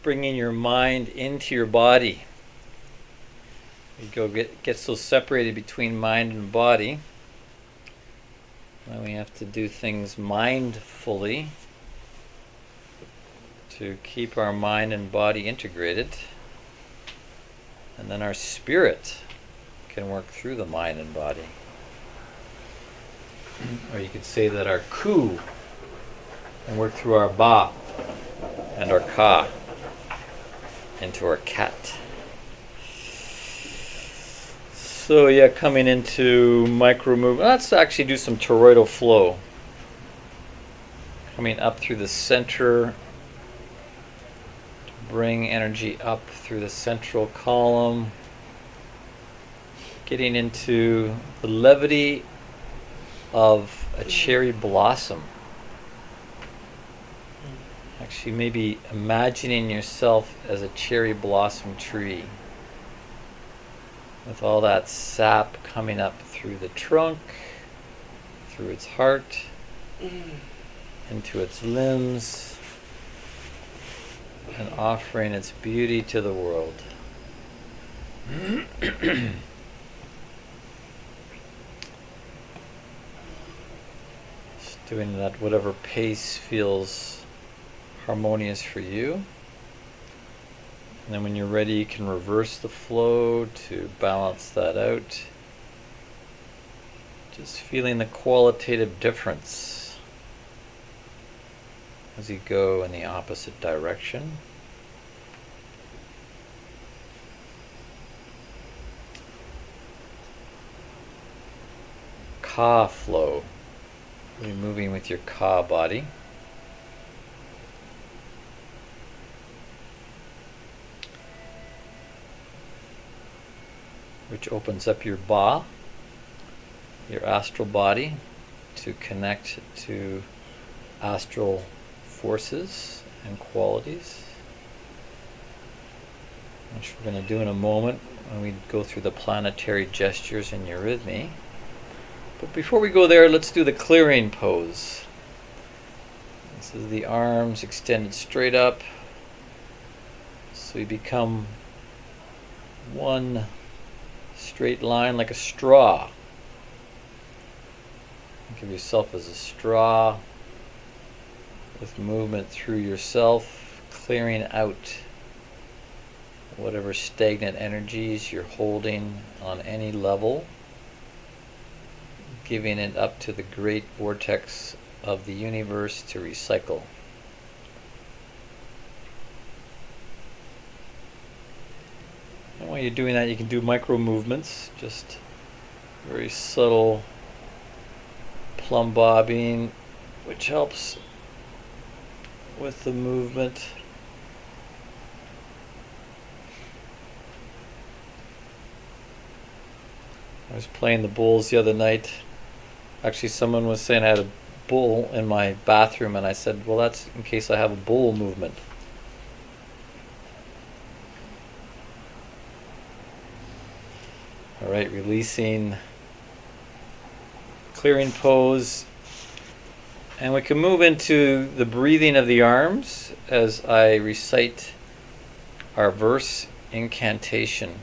bringing your mind into your body. You get so separated between mind and body. Now we have to do things mindfully to keep our mind and body integrated. And then our spirit can work through the mind and body. Or you could say that our ku can work through our ba and our ka into our cat. So yeah, coming into micro movement. Let's actually do some toroidal flow. Coming up through the center. Bring energy up through the central column. Getting into the levity of a cherry blossom. Actually, maybe imagining yourself as a cherry blossom tree with all that sap coming up through the trunk, through its heart, into its limbs, and offering its beauty to the world. Just doing that at whatever pace feels harmonious for you. And then when you're ready, you can reverse the flow to balance that out. Just feeling the qualitative difference as you go in the opposite direction. Ka flow, really moving with your ka body. Which opens up your ba, your astral body, to connect to astral forces and qualities, which we're going to do in a moment when we go through the planetary gestures in eurythmy. But before we go there, let's do the clearing pose. This is the arms extended straight up, so you become one straight line like a straw. Think of yourself as a straw with movement through yourself, clearing out whatever stagnant energies you're holding on any level, giving it up to the great vortex of the universe to recycle. And while you're doing that, you can do micro movements, just very subtle plumb bobbing, which helps with the movement. I was playing the bowls the other night. Actually, someone was saying I had a bowl in my bathroom, and I said, well, that's in case I have a bowl movement. All right, releasing, clearing pose. And we can move into the breathing of the arms as I recite our verse incantation.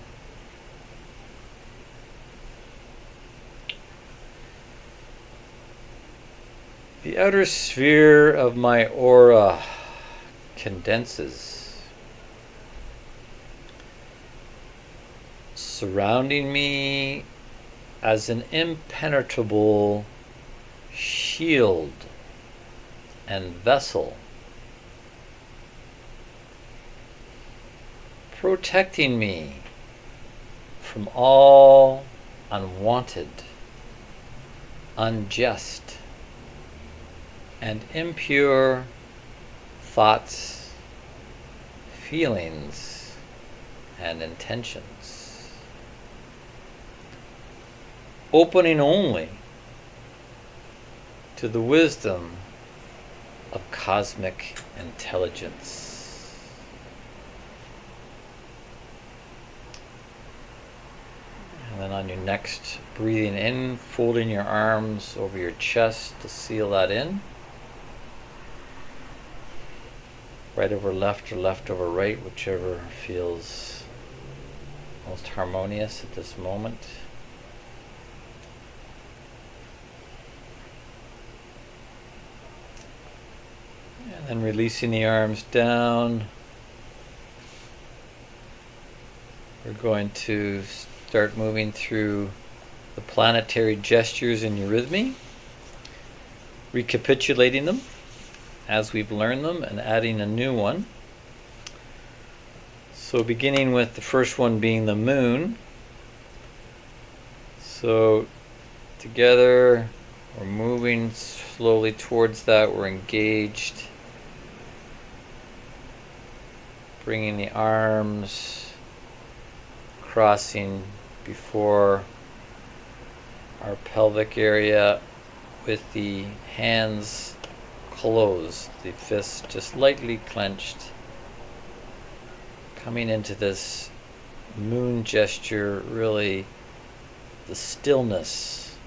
The outer sphere of my aura condenses, surrounding me as an impenetrable shield and vessel, protecting me from all unwanted, unjust, and impure thoughts, feelings, and intentions. Opening only to the wisdom of cosmic intelligence. And then on your next breathing in, folding your arms over your chest to seal that in. right over left or left over right, whichever feels most harmonious at this moment. And then releasing the arms down. We're going to start moving through the planetary gestures in eurythmy, recapitulating them as we've learned them and adding a new one. So beginning with the first one being the moon. So together we're moving slowly towards that, we're engaged, bringing the arms crossing before our pelvic area with the hands closed, the fists just lightly clenched, coming into this moon gesture, really the stillness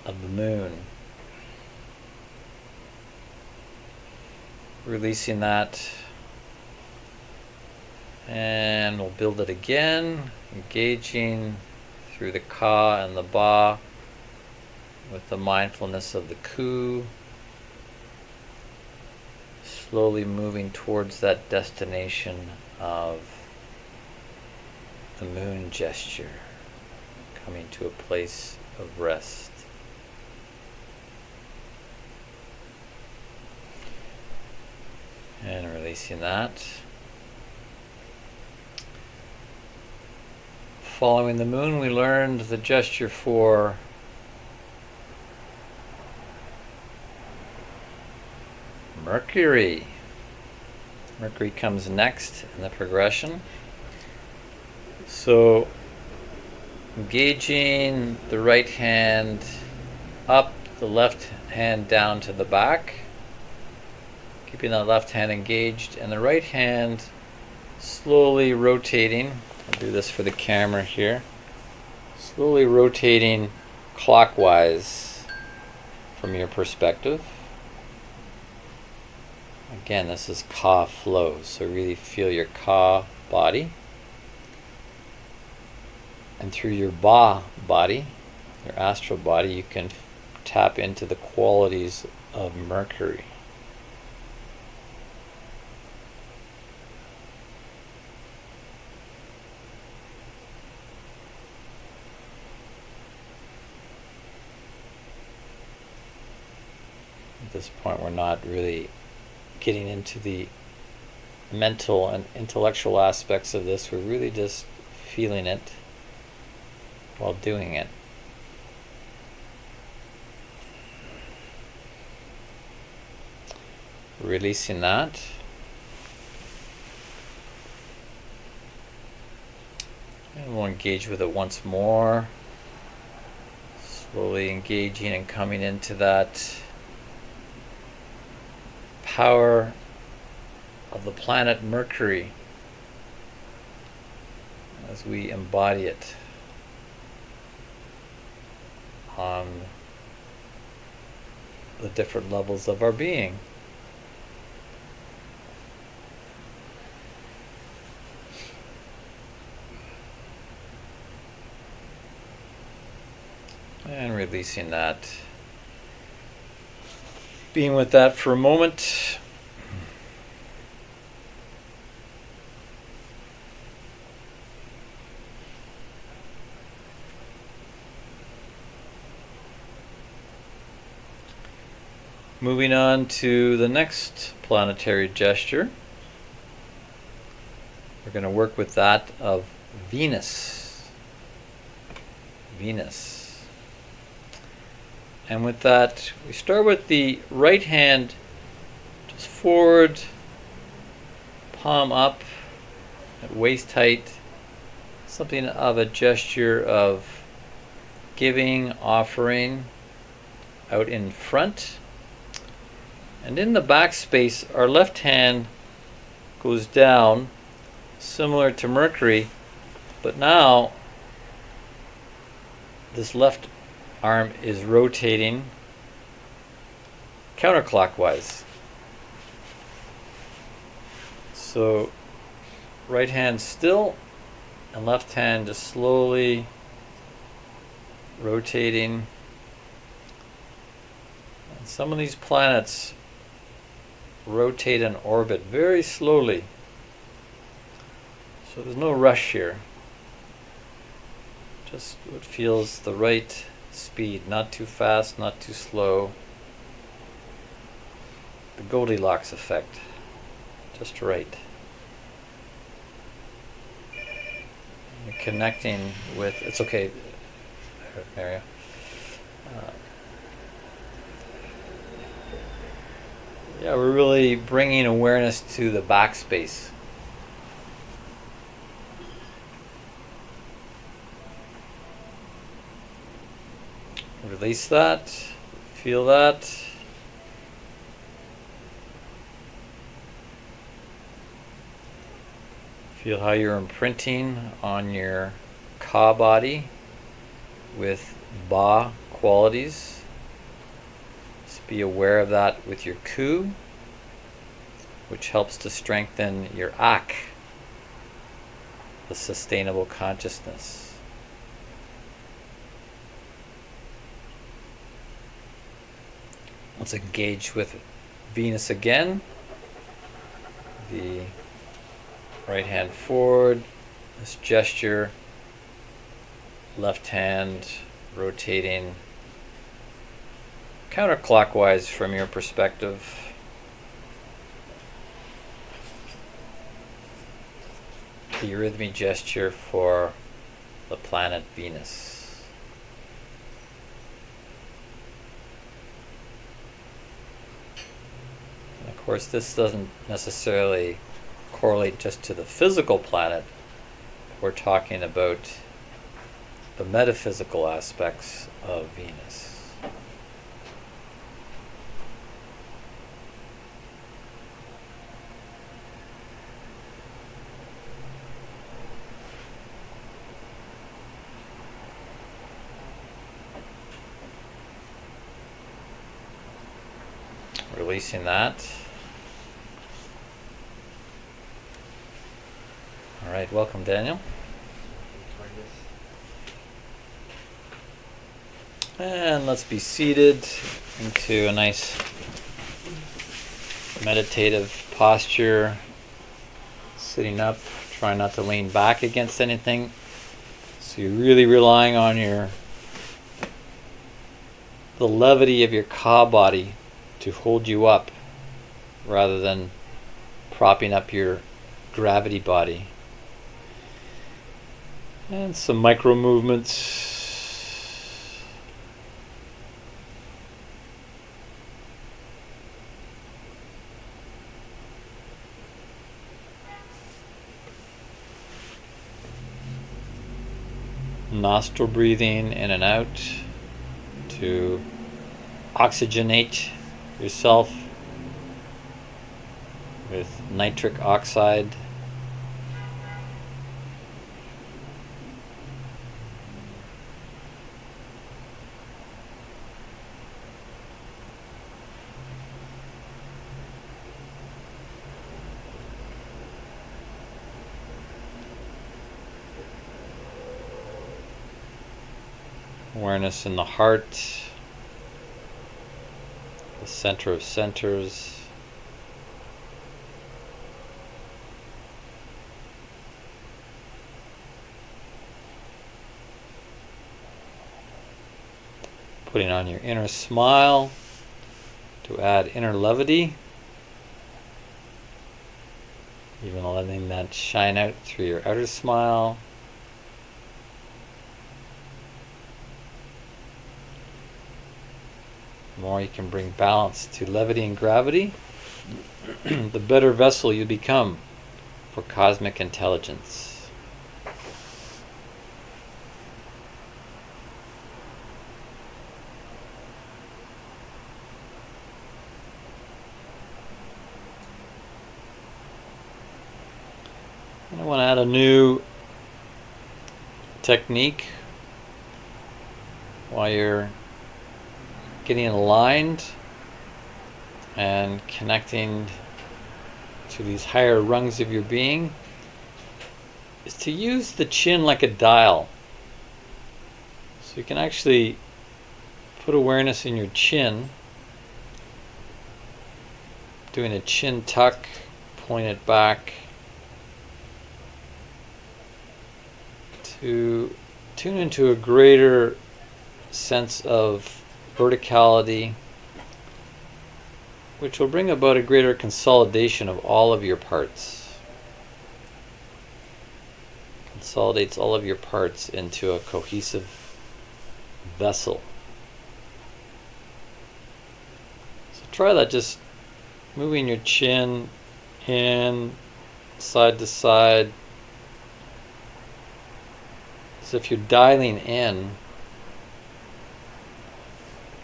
of the moon. Releasing that, and we'll build it again, engaging through the ka and the ba with the mindfulness of the ku, slowly moving towards that destination of the moon gesture, coming to a place of rest. And releasing that. Following the moon, we learned the gesture for Mercury. Mercury comes next in the progression. So engaging the right hand up, the left hand down to the back, keeping that left hand engaged, and the right hand slowly rotating. I'll do this for the camera here. Slowly rotating clockwise from your perspective. Again, this is ka flow, so really feel your ka body. And through your ba body, your astral body, you can tap into the qualities of Mercury. At this point, we're not really getting into the mental and intellectual aspects of this. We're really just feeling it while doing it. Releasing that. And we'll engage with it once more. Slowly engaging and coming into that power of the planet Mercury as we embody it on the different levels of our being. And releasing that. Being with that for a moment. Moving on to the next planetary gesture. We're going to work with that of Venus. Venus. And with that, we start with the right hand just forward, palm up at waist height, something of a gesture of giving, offering out in front. And in the back space, our left hand goes down, similar to Mercury, but now this left arm is rotating counterclockwise. So right hand still and left hand just slowly rotating. And some of these planets rotate in orbit very slowly. So there's no rush here. Just what feels the right speed, not too fast, not too slow. The Goldilocks effect, just right. You're connecting with, it's okay, Mario. Yeah, we're really bringing awareness to the backspace. Release that, feel that. Feel how you're imprinting on your Ka body with Ba qualities. Just be aware of that with your Ku, which helps to strengthen your Ak, the sustainable consciousness. Let's engage with Venus again. The right hand forward, this gesture, left hand rotating counterclockwise from your perspective. The eurythmy gesture for the planet Venus. And of course, this doesn't necessarily correlate just to the physical planet. We're talking about the metaphysical aspects of Venus. Releasing that. All right, welcome, Daniel. And let's be seated into a nice meditative posture. Sitting up, try not to lean back against anything. So you're really relying on the levity of your Ka body to hold you up rather than propping up your gravity body. And some micro movements. Nostril breathing in and out to oxygenate yourself with nitric oxide. Awareness in the heart, the center of centers. Putting on your inner smile to add inner levity. Even letting that shine out through your outer smile. The more you can bring balance to levity and gravity, the better vessel you become for cosmic intelligence. And I want to add a new technique while you're getting aligned and connecting to these higher rungs of your being is to use the chin like a dial. So you can actually put awareness in your chin, doing a chin tuck, point it back, to tune into a greater sense of verticality, which will bring about a greater consolidation of all of your parts. Consolidates all of your parts into a cohesive vessel. So try that, just moving your chin in, side to side, as if you're dialing in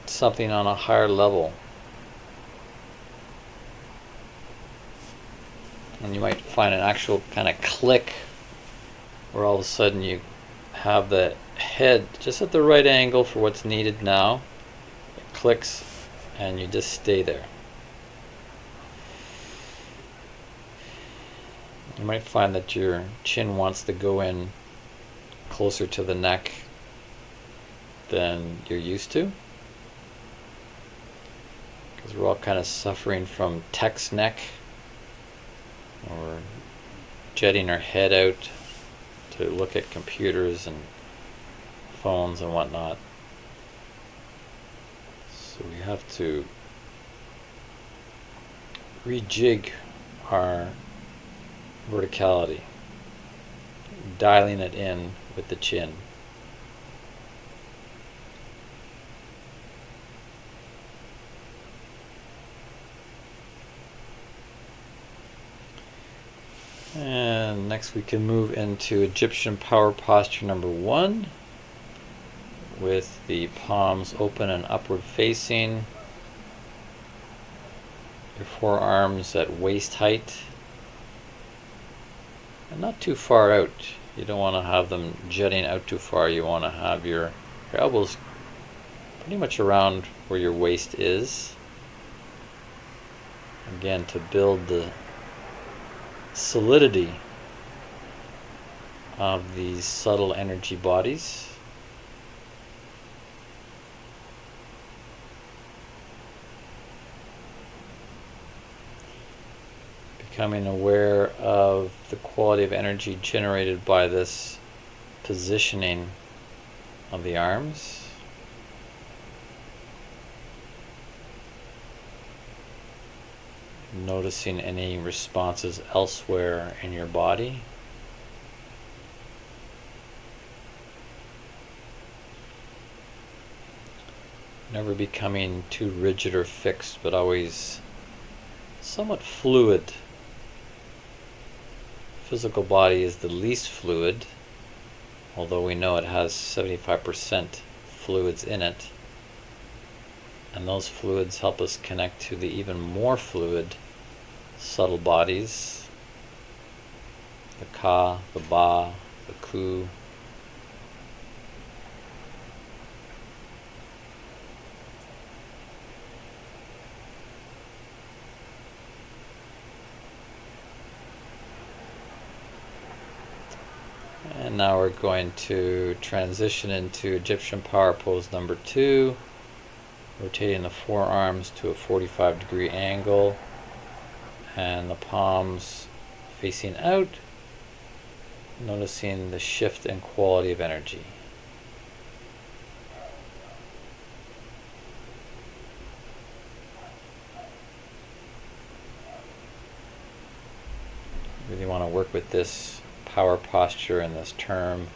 something on a higher level. And you might find an actual kind of click where all of a sudden you have the head just at the right angle for what's needed now. It clicks and you just stay there. You might find that your chin wants to go in closer to the neck than you're used to, because we're all kind of suffering from text neck, or jetting our head out to look at computers and phones and whatnot. So we have to rejig our verticality, dialing it in with the chin. And next we can move into Egyptian power posture number 1, with the palms open and upward facing, your forearms at waist height and not too far out. You don't want to have them jutting out too far. You want to have your elbows pretty much around where your waist is. Again, to build the solidity of these subtle energy bodies. Becoming aware of the quality of energy generated by this positioning of the arms. Noticing any responses elsewhere in your body. Never becoming too rigid or fixed, but always somewhat fluid. Physical body is the least fluid, although we know it has 75% fluids in it. And those fluids help us connect to the even more fluid subtle bodies, the Ka, the Ba, the Ku. And now we're going to transition into Egyptian power pose number 2. Rotating the forearms to a 45-degree angle and the palms facing out, noticing the shift in quality of energy. Really want to work with this power posture and this term,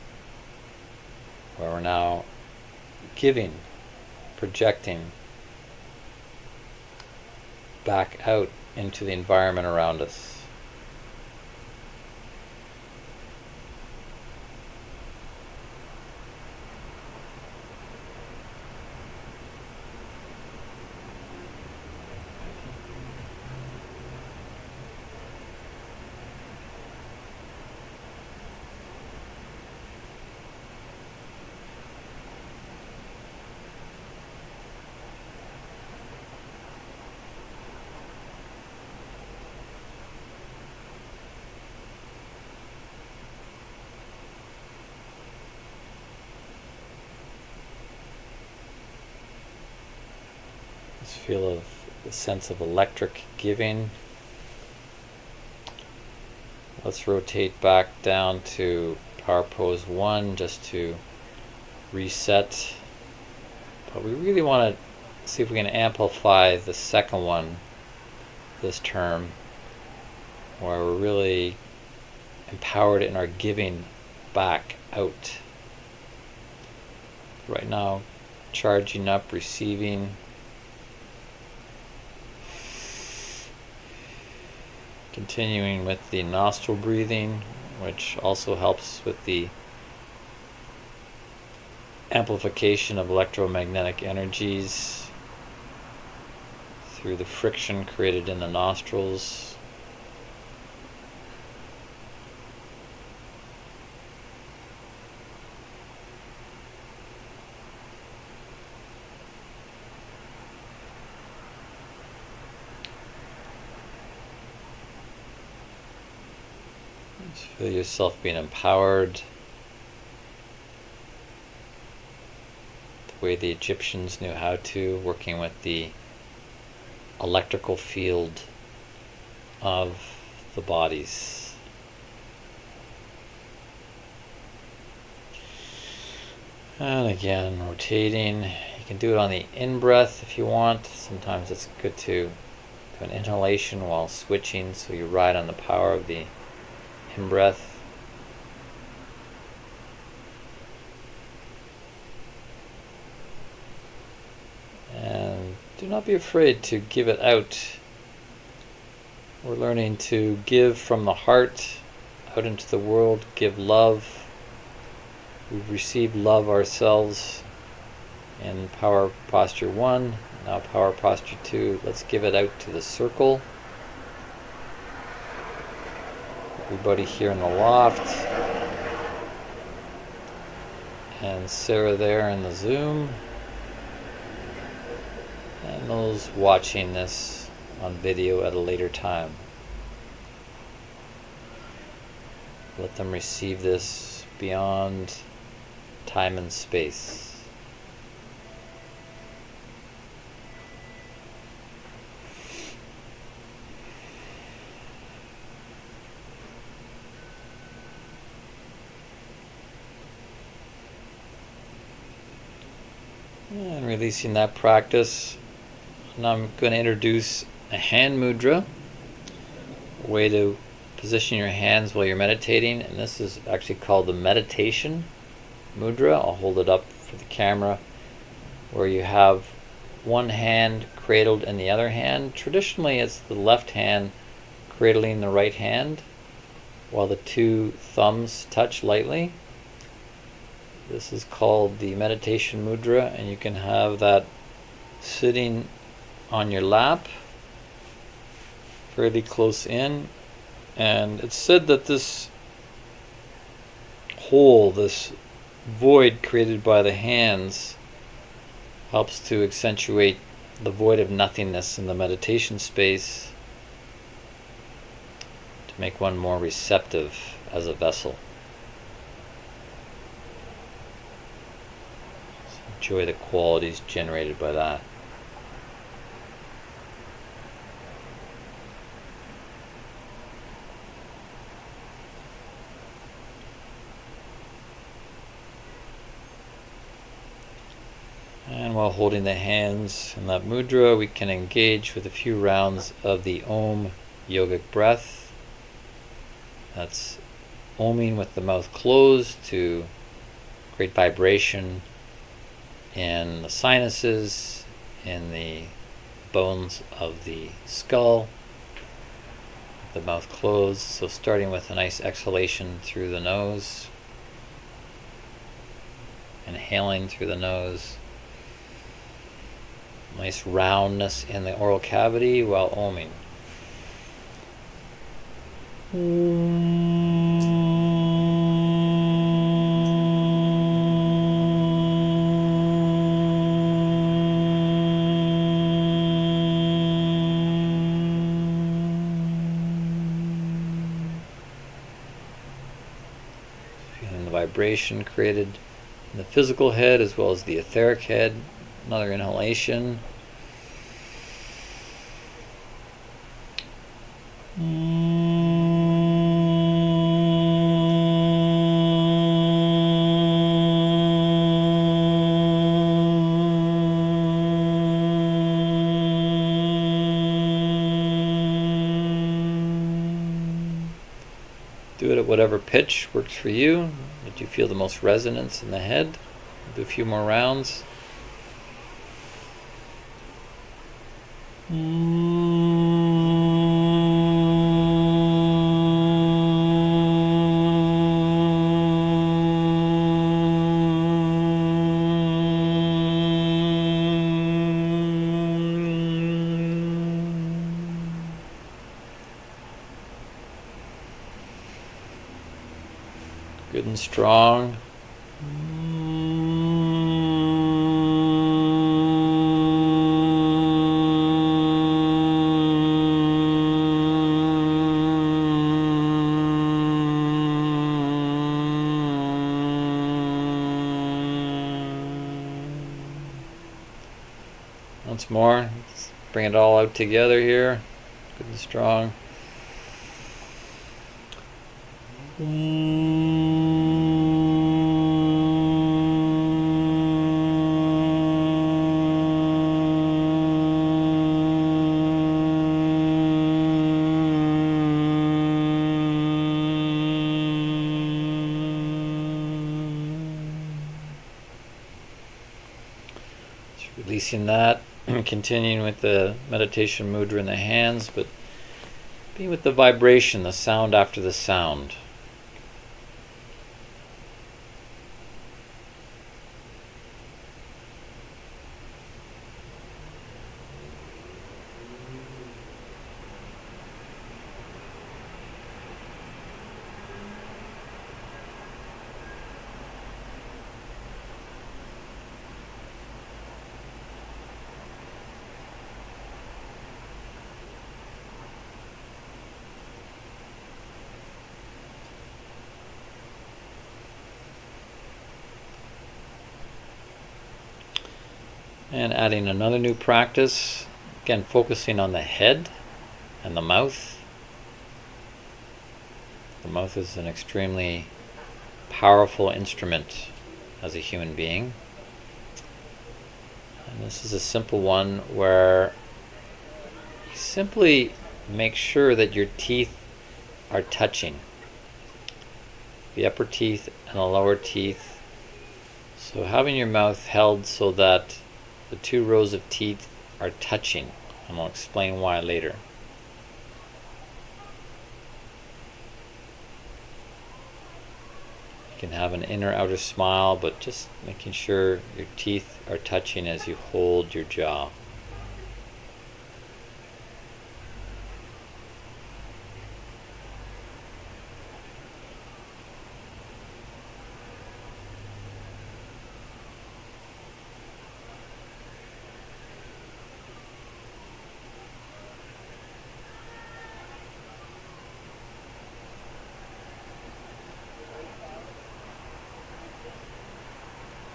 where we're now giving, projecting back out into the environment around us. feel of the sense of electric giving. Let's rotate back down to power pose 1 just to reset. But we really want to see if we can amplify the second one this term, where we're really empowered in our giving back out. Right now, charging up, receiving. Continuing with the nostril breathing, which also helps with the amplification of electromagnetic energies through the friction created in the nostrils. Just feel yourself being empowered. The way the Egyptians knew how to, working with the electrical field of the bodies. And again, rotating. You can do it on the in-breath if you want. Sometimes it's good to do an inhalation while switching, so you ride on the power of the in-breath. And do not be afraid to give it out. We're learning to give from the heart out into the world, give love. We've received love ourselves in power posture 1, now power posture 2. Let's give it out to the circle. Everybody here in the loft, and Sarah there in the Zoom, and those watching this on video at a later time. Let them receive this beyond time and space. And releasing that practice. Now I'm going to introduce a hand mudra, a way to position your hands while you're meditating, and this is actually called the meditation mudra. I'll hold it up for the camera, where you have one hand cradled in the other hand. Traditionally it's the left hand cradling the right hand while the two thumbs touch lightly. This is called the meditation mudra, and you can have that sitting on your lap, fairly close in. And it's said that this hole, this void created by the hands, helps to accentuate the void of nothingness in the meditation space, to make one more receptive as a vessel. Enjoy the qualities generated by that. And while holding the hands in that mudra, we can engage with a few rounds of the Om yogic breath. That's oming with the mouth closed to create vibration in the sinuses, in the bones of the skull, the mouth closed. So starting with a nice exhalation through the nose, inhaling through the nose, nice roundness in the oral cavity while oming. Feeling the vibration created in the physical head as well as the etheric head. Another inhalation. Do it at whatever pitch works for you, that you feel the most resonance in the head. Do a few more rounds. Good and strong. Once more, let's bring it all out together here. Good and strong. Releasing that, continuing with the meditation mudra in the hands, but being with the vibration, the sound after the sound. And adding another new practice, again focusing on the head and the mouth. The mouth is an extremely powerful instrument as a human being. And this is a simple one where you simply make sure that your teeth are touching. The upper teeth and the lower teeth. So having your mouth held so that the two rows of teeth are touching, and I'll explain why later. You can have an inner outer smile, but just making sure your teeth are touching as you hold your jaw.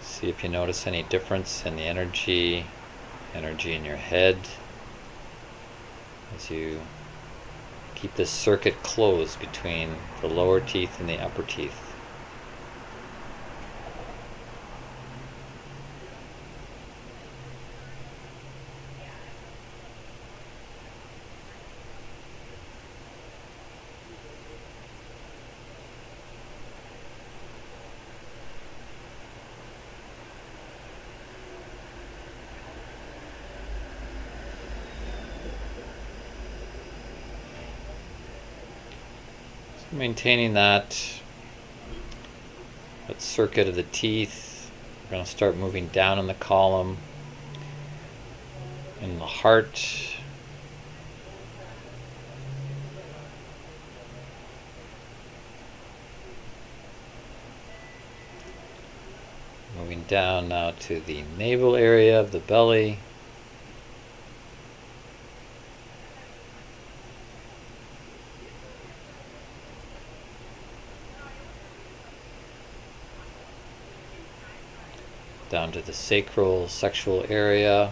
See if you notice any difference in the energy in your head as you keep this circuit closed between the lower teeth and the upper teeth. Maintaining that circuit of the teeth, we're going to start moving down in the column, in the heart, moving down now to the navel area of the belly. Down to the sacral, sexual area.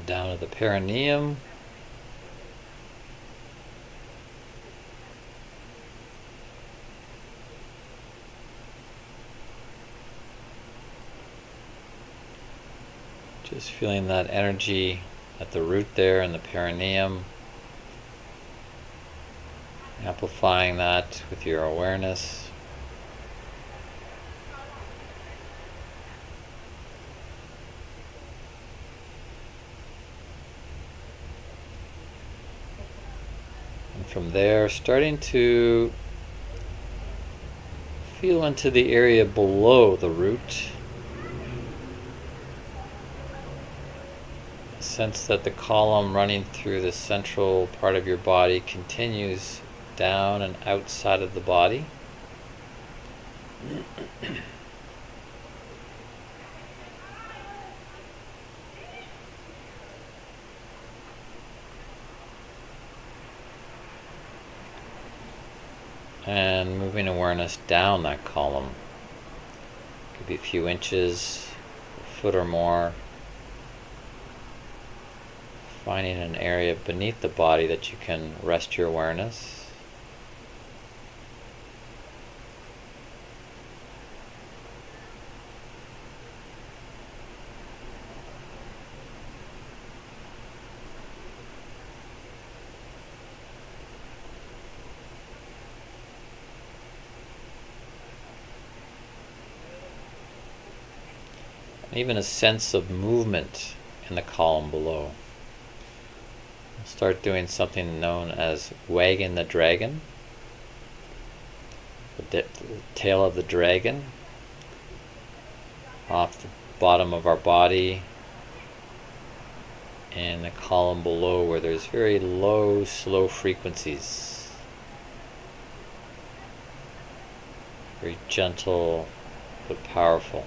down to the perineum. Just feeling that energy at the root there in the perineum. Amplifying that with your awareness. And from there, starting to feel into the area below the root. Sense that the column running through the central part of your body continues down and outside of the body. And moving awareness down that column. Could be a few inches, a foot or more. Finding an area beneath the body that you can rest your awareness. And even a sense of movement in the column below. Start doing something known as wagging the dragon, the tail of the dragon, off the bottom of our body, and the column below where there's very low, slow frequencies. Very gentle, but powerful.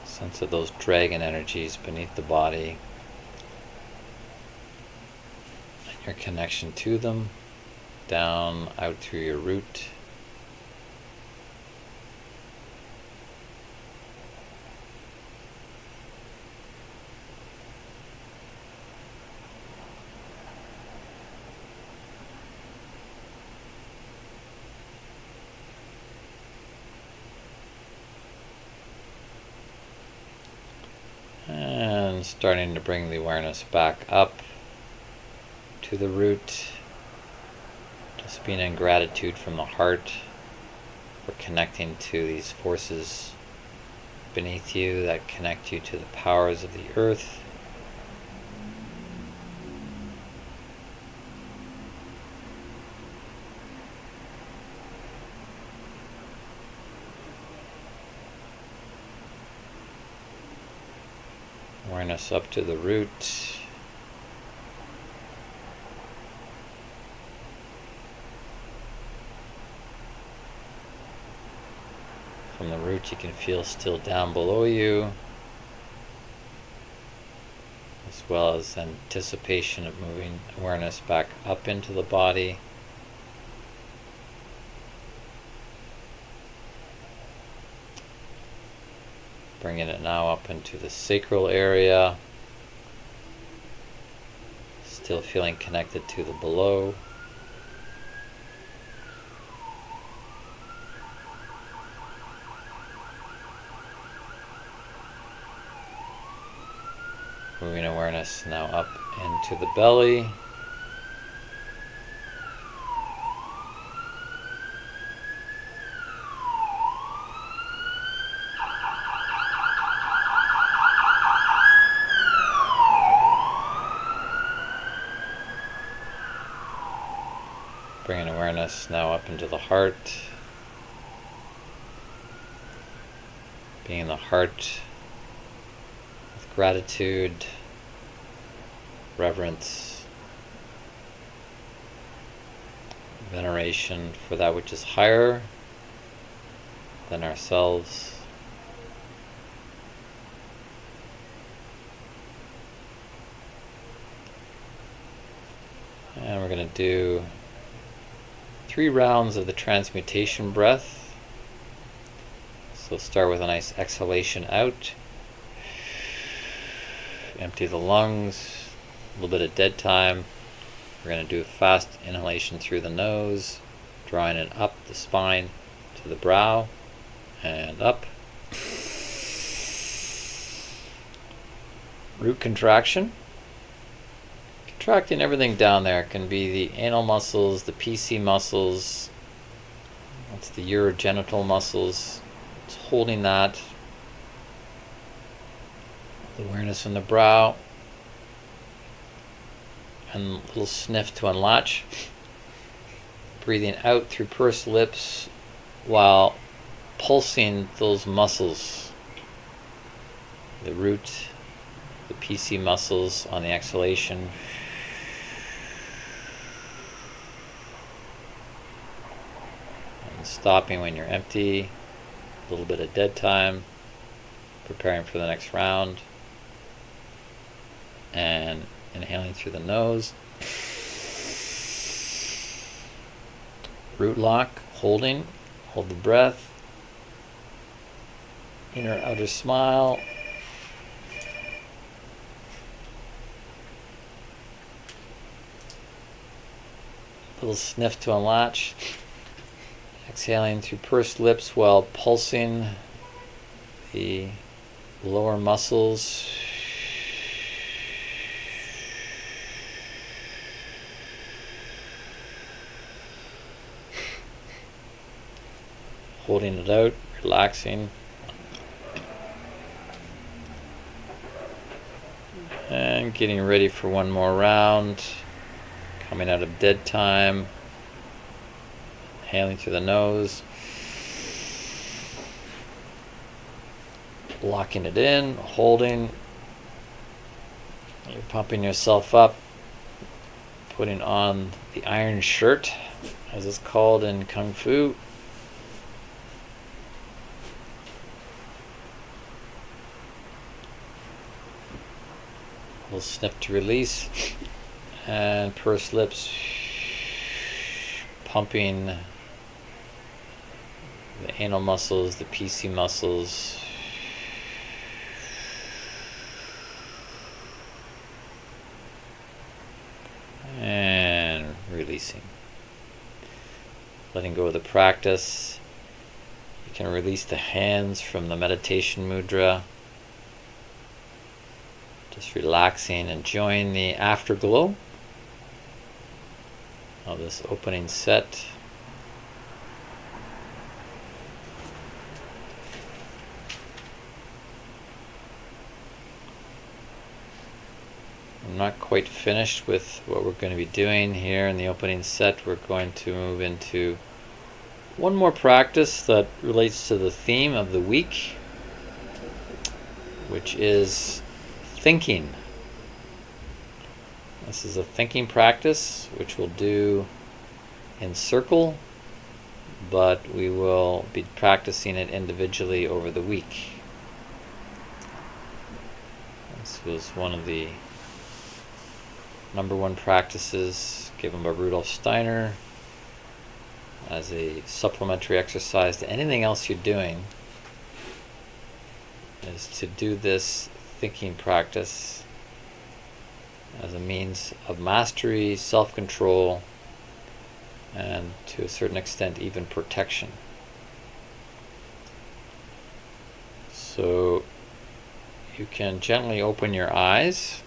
Sense of those dragon energies beneath the body and your connection to them, down out through your root. And starting to bring the awareness back up to the root. Just being in gratitude from the heart for connecting to these forces beneath you that connect you to the powers of the earth. Awareness up to the root. From the root you can feel still down below you, as well as anticipation of moving awareness back up into the body. Bringing it now up into the sacral area. Still feeling connected to the below. Moving awareness now up into the belly. Bringing awareness now up into the heart. Being in the heart with gratitude, reverence, veneration for that which is higher, than ourselves. And we're going to do 3 rounds of the transmutation breath. So start with a nice exhalation out. Empty the lungs, a little bit of dead time. We're going to do a fast inhalation through the nose, drawing it up the spine to the brow and up. Root contraction. Contracting everything down there. It can be the anal muscles, the PC muscles, that's the urogenital muscles. It's holding that. Awareness in the brow. And a little sniff to unlatch. Breathing out through pursed lips while pulsing those muscles. The root, the PC muscles on the exhalation. And stopping when you're empty. A little bit of dead time. Preparing for the next round. And inhaling through the nose. Root lock, holding. Hold the breath. Inner outer smile. Little sniff to unlatch. Exhaling through pursed lips while pulsing the lower muscles. Holding it out, relaxing. And getting ready for one more round. Coming out of dead time. Inhaling through the nose. Locking it in, holding. You're pumping yourself up. Putting on the iron shirt, as it's called in Kung Fu. A little snip to release. And pursed lips. Pumping the anal muscles, the PC muscles. And releasing. Letting go of the practice. You can release the hands from the meditation mudra. Just relaxing, enjoying the afterglow of this opening set. I'm not quite finished with what we're going to be doing here in the opening set. We're going to move into one more practice that relates to the theme of the week, which is thinking. This is a thinking practice which we'll do in circle, but we will be practicing it individually over the week. This was one of the #1 practices given by Rudolf Steiner as a supplementary exercise to anything else you're doing, is to do this thinking practice as a means of mastery, self-control, and to a certain extent even protection. So you can gently open your eyes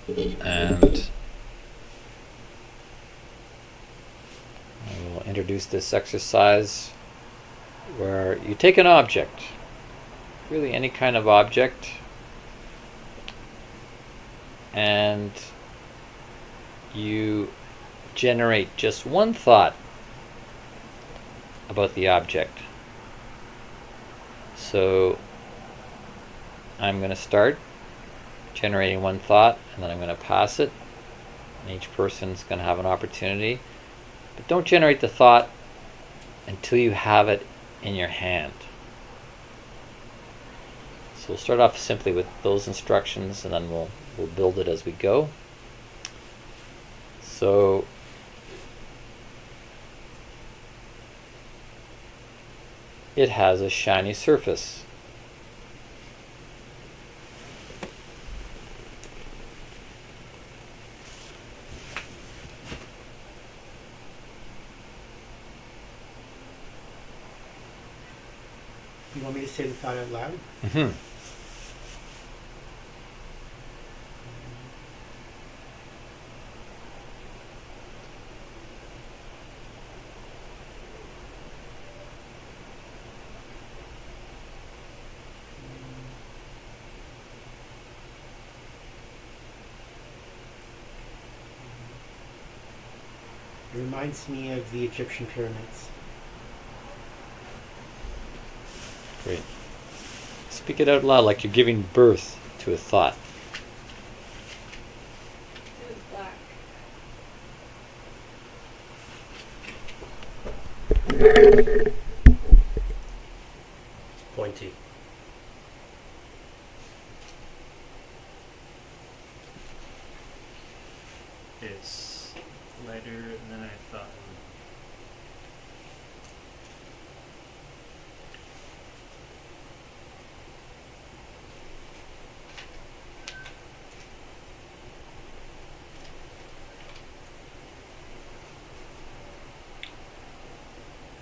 and I will introduce this exercise where you take an object, really any kind of object, and you generate just one thought about the object. So I'm going to start generating one thought, and then I'm going to pass it, and each person's going to have an opportunity. But don't generate the thought until you have it in your hand. So we'll start off simply with those instructions, and then we'll build it as we go. So it has a shiny surface. You want me to say the thought out loud? Mm-hmm. It reminds me of the Egyptian pyramids. Great. Speak it out loud like you're giving birth to a thought. It was black. It's pointy. It's lighter than I thought.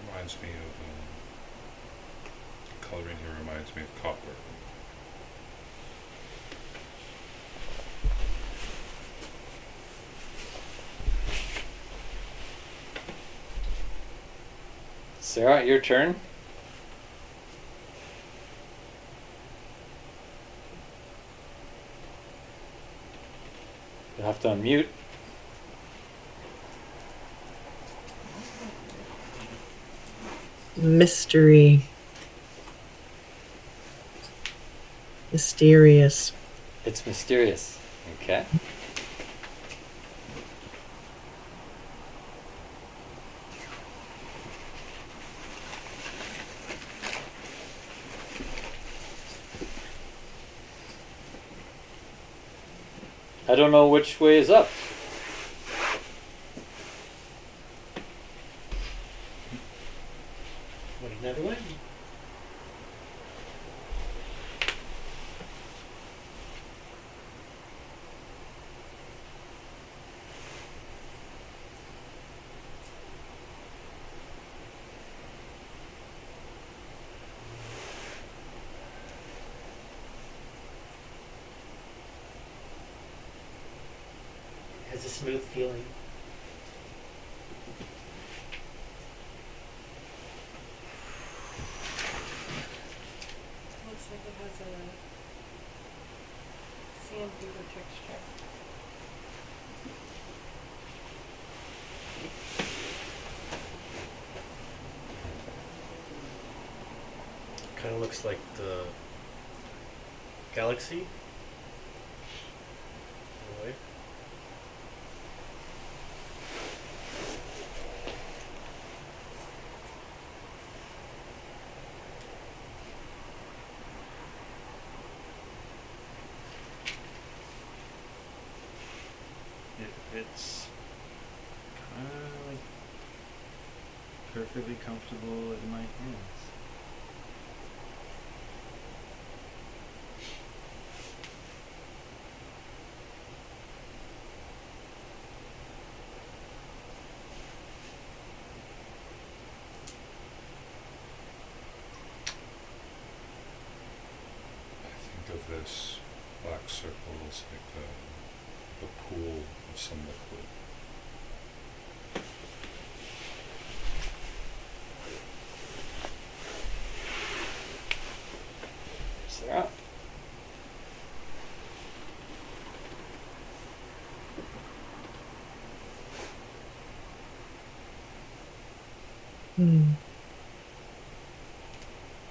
Reminds me of coloring here reminds me of copper. Sarah, your turn. You'll have to unmute. Mystery. Mysterious. It's mysterious. Okay. I don't know which way is up. What, another one? It has a smooth feeling. Looks like it has a sandpaper texture. Kind of looks like the galaxy. In a way. It fits kind of like perfectly comfortable in my hands. I think of this black circle as like a pool of some liquid. Sarah.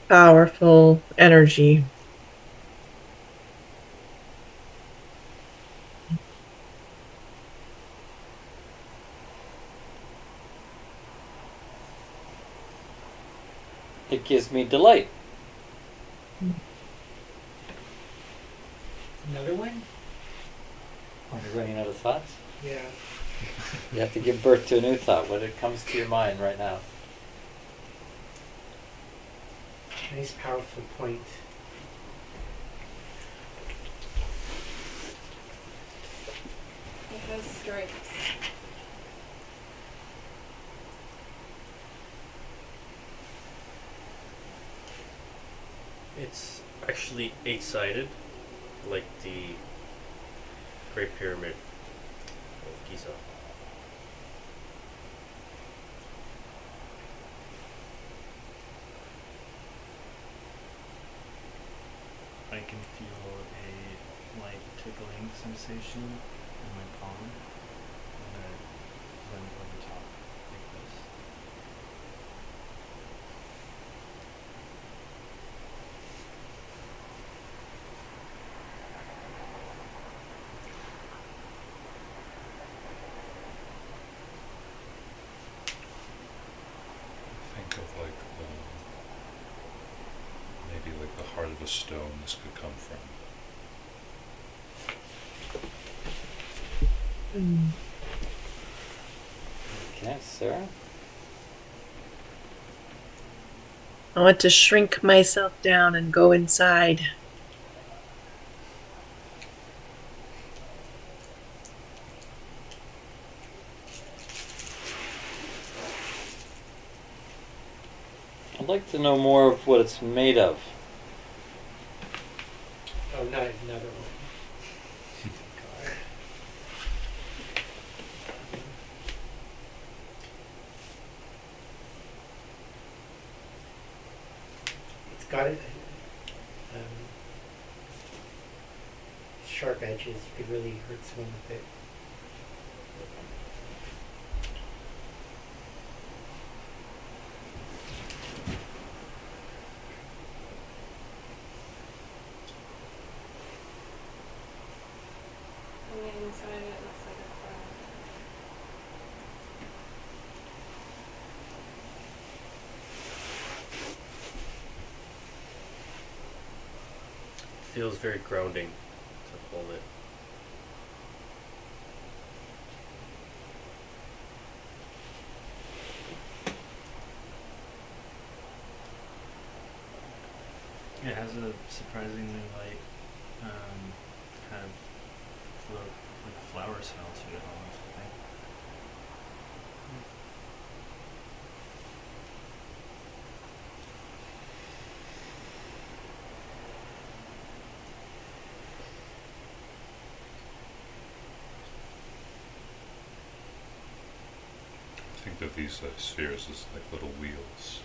Powerful energy. It gives me delight. Another one? Are you running out of thoughts? Yeah. You have to give birth to a new thought. What comes to your mind right now? Nice, powerful point. It has stripes. It's actually 8-sided, like the Great Pyramid of Giza. I can feel a light tickling sensation in my palm, and I then over top like this. Think of like maybe like the heart of a stone this could come from. Mm. Okay, Sarah? I want to shrink myself down and go inside. I'd like to know more of what it's made of. Oh, not another one. God. It's got sharp edges. You could really hurt someone with it. On the inside, it looks like a cloud. Feels very grounding to hold it. It has a surprisingly light, kind of like flower smell to it almost, I think. Think of these spheres as like little wheels.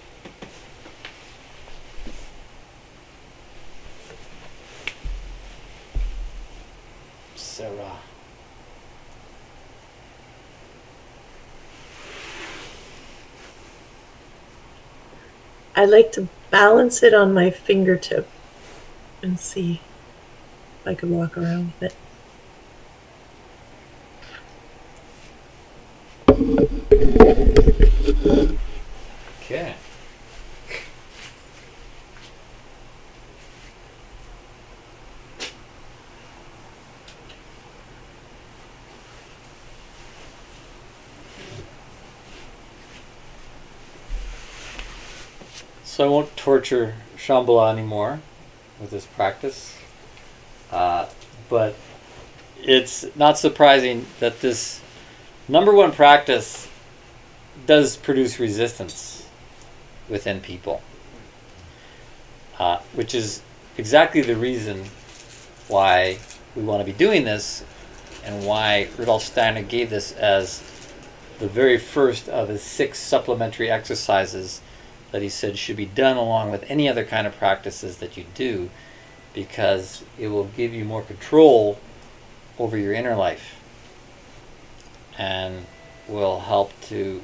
Sarah. I like to balance it on my fingertip and see if I could walk around with it. Okay. So I won't torture Shambhala anymore with this practice. But it's not surprising that this number one practice does produce resistance within people, which is exactly the reason why we want to be doing this and why Rudolf Steiner gave this as the very first of his 6 supplementary exercises that he said should be done along with any other kind of practices that you do, because it will give you more control over your inner life and will help to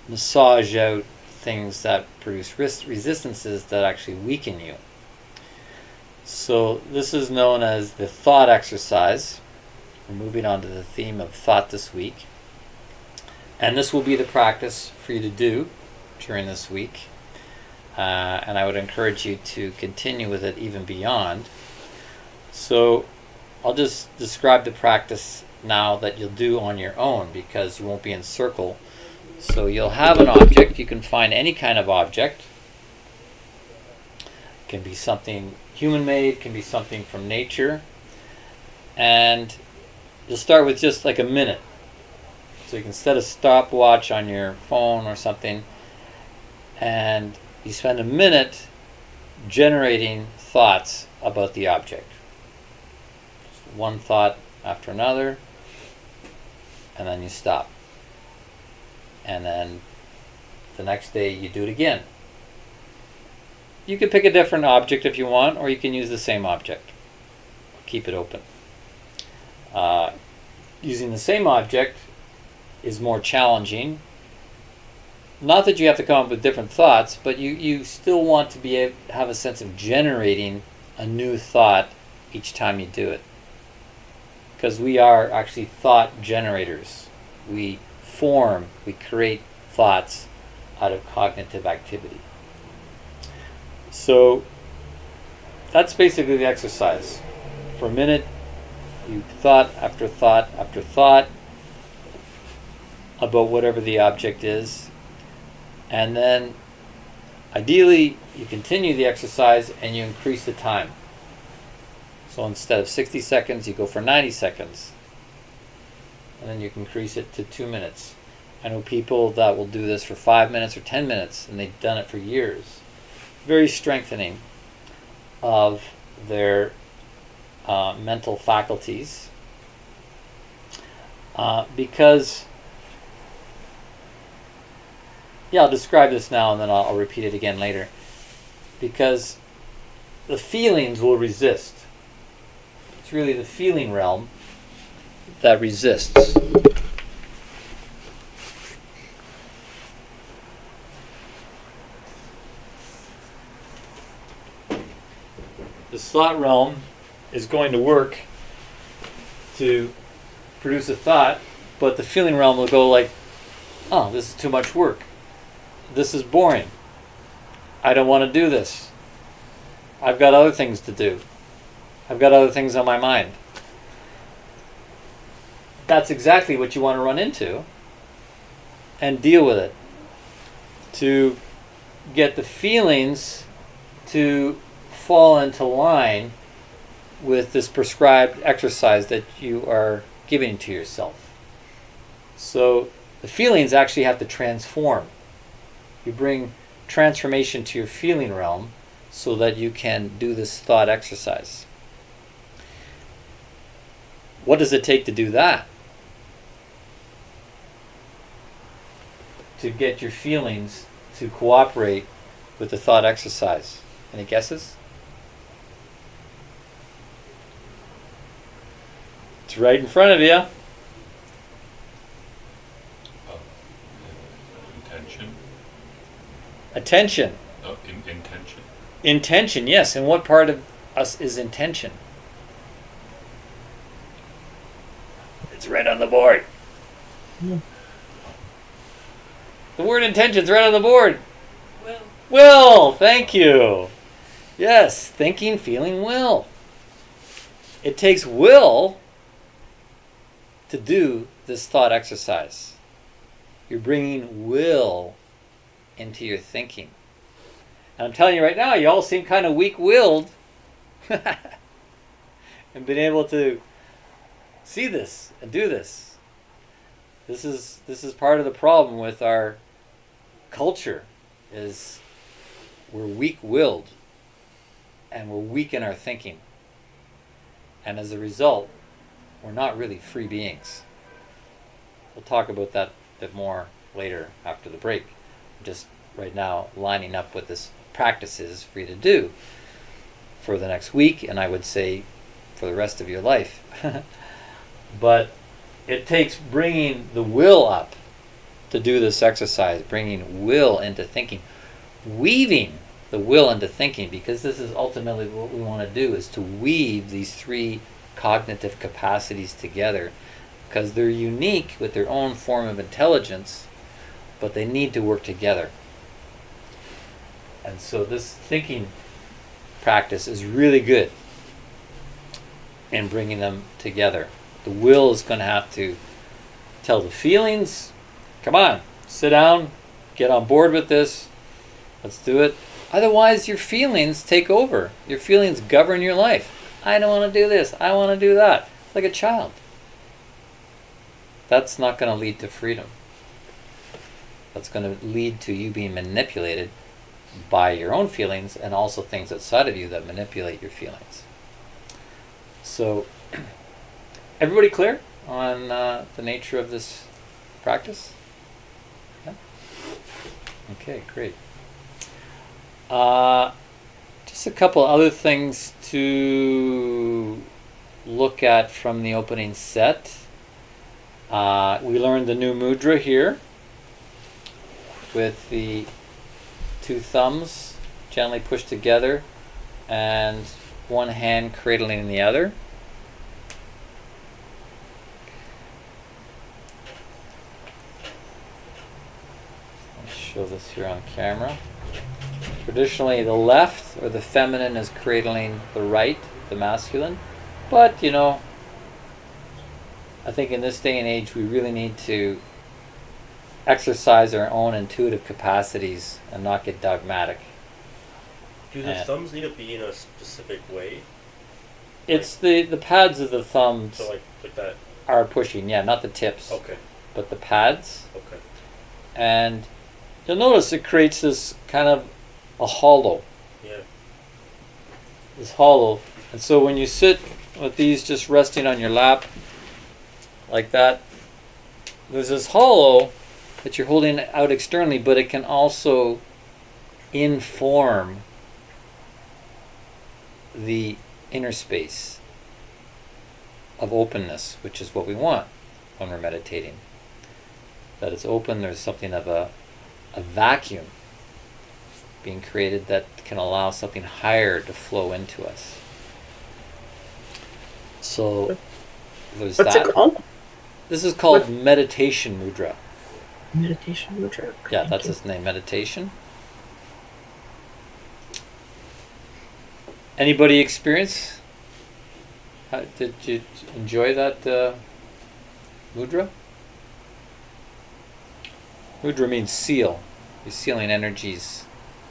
massage out things that produce resistances that actually weaken you. So this is known as the thought exercise. We're moving on to the theme of thought this week. And this will be the practice for you to do during this week. and I would encourage you to continue with it even beyond. So I'll just describe the practice now that you'll do on your own, because you won't be in circle. So you'll have an object. You can find any kind of object. It can be something human-made, can be something from nature. And you'll start with just like a minute. So you can set a stopwatch on your phone or something, and you spend a minute generating thoughts about the object. Just one thought after another, and then you stop. And then the next day you do it again. You can pick a different object if you want, or you can use the same object. Keep it open. Using the same object is more challenging. Not that you have to come up with different thoughts, but you still want to be able to have a sense of generating a new thought each time you do it. Because we are actually thought generators. We create thoughts out of cognitive activity. So that's basically the exercise. For a minute, you thought after thought after thought about whatever the object is, and then ideally you continue the exercise and you increase the time. So instead of 60 seconds, you go for 90 seconds, and then you can increase it to 2 minutes. I know people that will do this for 5 minutes or 10 minutes, and they've done it for years. Very strengthening of their mental faculties, because I'll describe this now and then I'll repeat it again later, because the feelings will resist. It's really the feeling realm that resists. This thought realm is going to work to produce a thought, but the feeling realm will go like, oh, this is too much work. This is boring. I don't want to do this. I've got other things to do. I've got other things on my mind. That's exactly what you want to run into and deal with it. To get the feelings to fall into line with this prescribed exercise that you are giving to yourself. So the feelings actually have to transform. You bring transformation to your feeling realm so that you can do this thought exercise. What does it take to do that? To get your feelings to cooperate with the thought exercise. Any guesses? It's right in front of you. Intention. Attention. Intention. Intention, yes. And what part of us is intention? It's right on the board. Yeah. The word intention's right on the board. Will. Will, thank you. Yes, thinking, feeling, will. It takes will to do this thought exercise. You're bringing will into your thinking. And I'm telling you right now, you all seem kind of weak-willed and been able to see this and do this. This is part of the problem with our culture, is we're weak-willed and we're weak in our thinking. And as a result, we're not really free beings. We'll talk about that a bit more later after the break. Just right now lining up what this practice is for you to do for the next week, and I would say for the rest of your life. But it takes bringing the will up to do this exercise, bringing will into thinking, weaving the will into thinking, because this is ultimately what we want to do, is to weave these three cognitive capacities together, because they're unique with their own form of intelligence, but they need to work together. And so this thinking practice is really good in bringing them together. The will is going to have to tell the feelings, come on, sit down, get on board with this, let's do it. Otherwise, your feelings take over. Your feelings govern your life. I don't want to do this, I want to do that. Like a child. That's not going to lead to freedom. That's going to lead to you being manipulated by your own feelings and also things outside of you that manipulate your feelings. So, everybody clear on the nature of this practice? Yeah? Okay, great. Just a couple other things to look at from the opening set. We learned the new mudra here with the two thumbs gently pushed together and one hand cradling the other. I'll show this here on camera. Traditionally, the left or the feminine is cradling the right, the masculine. But, you know, I think in this day and age, we really need to exercise our own intuitive capacities and not get dogmatic. Do the thumbs need to be in a specific way? It's the pads of the thumbs So like that? are pushing, yeah, not the tips, Okay, but the pads. okay. And you'll notice it creates this kind of a hollow. Yeah. This hollow. And so when you sit with these just resting on your lap like that, there's this hollow that you're holding out externally, but it can also inform the inner space of openness, which is what we want when we're meditating. That it's open, there's something of a vacuum being created that can allow something higher to flow into us. So there's What's that. it called? This is called meditation mudra. Meditation mudra. Yeah, that's its name, meditation. Anybody experience? Did you enjoy that mudra? Mudra means seal. You're sealing energies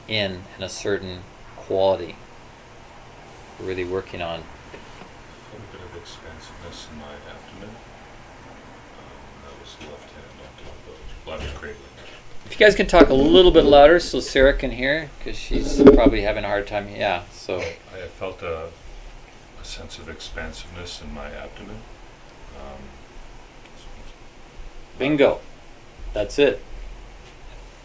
in a certain quality. We're really working on. A little bit of expansiveness in my abdomen. That was the left hand on top of left cradling. If you guys can talk a little bit louder so Sarah can hear, because she's probably having a hard time. Yeah, so. I have felt a sense of expansiveness in my abdomen. Bingo. That's it.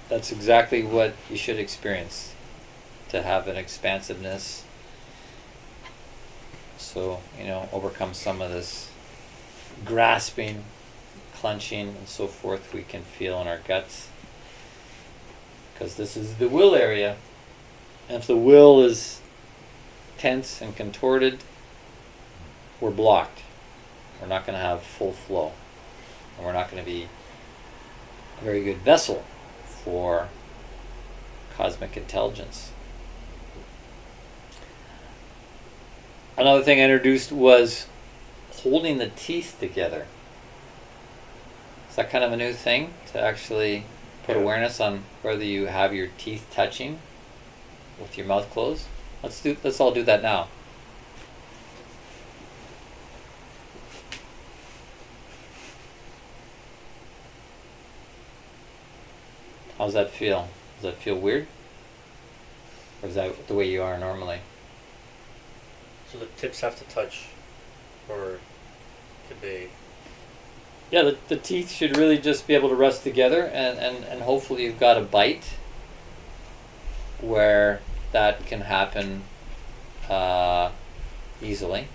That's exactly what you should experience. To have an expansiveness. So, overcome some of this grasping, clenching, and so forth we can feel in our guts. Because this is the will area. And if the will is tense and contorted, we're blocked. We're not going to have full flow. And we're not going to be a very good vessel for cosmic intelligence. Another thing I introduced was holding the teeth together. Is that kind of a new thing to actually put awareness on whether you have your teeth touching with your mouth closed? Let's all do that now. How does that feel? Does that feel weird? Or is that the way you are normally? So the tips have to touch, or could they? Yeah, the teeth should really just be able to rest together, and hopefully you've got a bite where that can happen easily.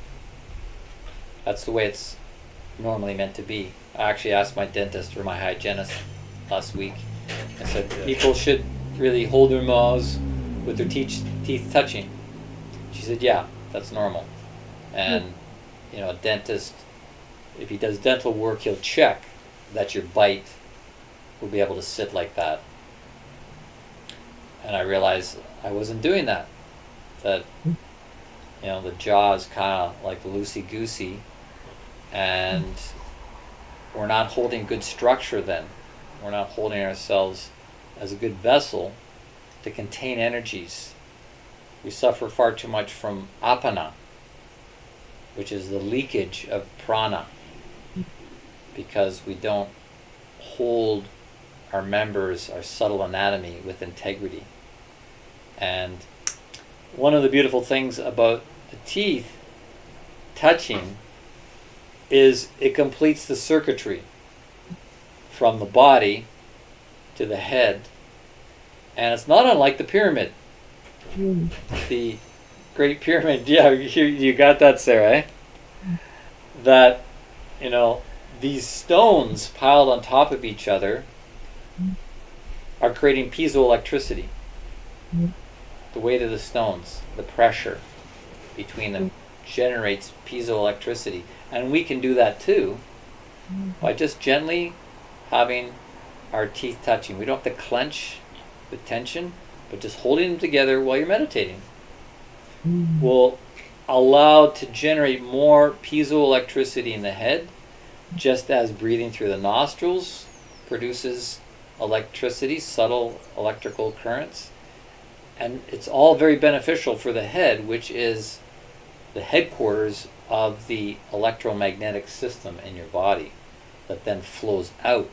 That's the way it's normally meant to be. I actually asked my dentist or my hygienist last week. I said people should really hold their mouths with their teeth touching. She said, yeah, that's normal. And, a dentist, if he does dental work, he'll check that your bite will be able to sit like that. And I realized I wasn't doing that. That, the jaw is kind of like loosey-goosey, and we're not holding good structure then. We're not holding ourselves as a good vessel to contain energies. We suffer far too much from apana, which is the leakage of prana, because we don't hold our members, our subtle anatomy, with integrity. And one of the beautiful things about the teeth touching is it completes the circuitry from the body to the head. And it's not unlike the pyramid. The Great Pyramid, yeah, you got that, Sarah, eh? That, these stones piled on top of each other are creating piezoelectricity. The weight of the stones, the pressure between them generates piezoelectricity. And we can do that too by just gently having our teeth touching. We don't have to clench with tension, but just holding them together while you're meditating will allow to generate more piezoelectricity in the head, just as breathing through the nostrils produces electricity, subtle electrical currents. And it's all very beneficial for the head, which is the headquarters of the electromagnetic system in your body that then flows out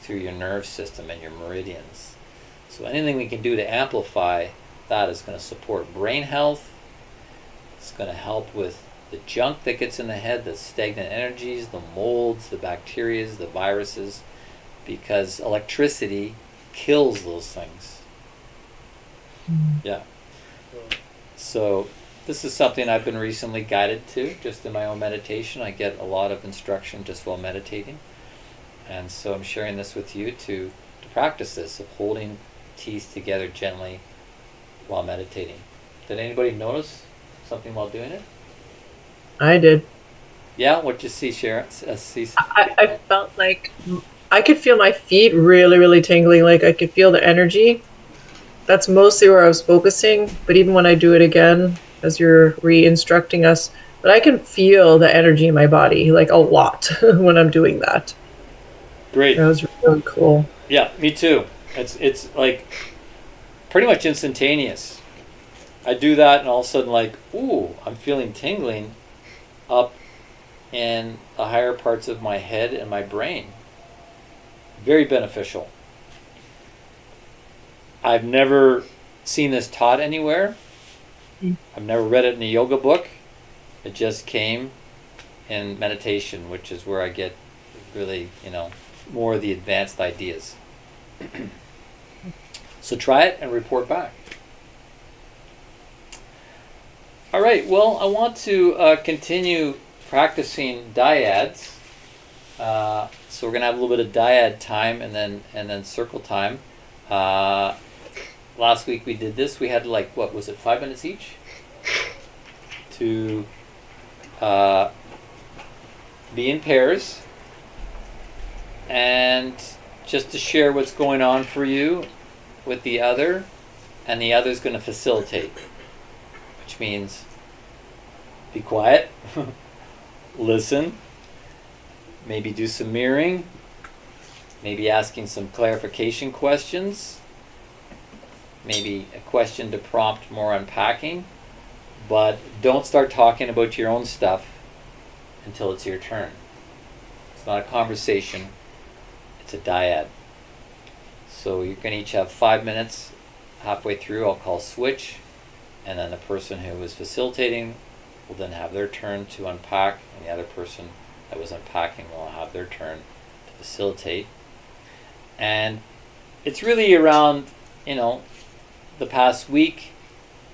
through your nerve system and your meridians. So anything we can do to amplify that is going to support brain health. It's going to help with the junk that gets in the head, the stagnant energies, the molds, the bacterias, the viruses, because electricity kills those things. Yeah. So this is something I've been recently guided to, just in my own meditation. I get a lot of instruction just while meditating. And so I'm sharing this with you to practice this, of holding teeth together gently while meditating. Did anybody notice something while doing it? I did. Yeah? What'd you see, Sharon? I felt like I could feel my feet really, really tingling. Like I could feel the energy. That's mostly where I was focusing. But even when I do it again, as you're re-instructing us, but I can feel the energy in my body, like a lot when I'm doing that. Great. That was really cool. Yeah, me too. It's like pretty much instantaneous. I do that and all of a sudden, like, ooh, I'm feeling tingling up in the higher parts of my head and my brain. Very beneficial. I've never seen this taught anywhere. I've never read it in a yoga book. It just came in meditation, which is where I get really, more of the advanced ideas. So try it and report back. All right, well, I want to continue practicing dyads. So we're going to have a little bit of dyad time and then circle time. Last week we did this. We had 5 minutes each to be in pairs and just to share what's going on for you with the other, and the other's going to facilitate, which means be quiet, listen, maybe do some mirroring, maybe asking some clarification questions, maybe a question to prompt more unpacking, but don't start talking about your own stuff until it's your turn. It's not a conversation, it's a dyad. So you're going to each have 5 minutes. Halfway through, I'll call switch, and then the person who was facilitating will then have their turn to unpack, and the other person that was unpacking will have their turn to facilitate. And it's really around, the past week,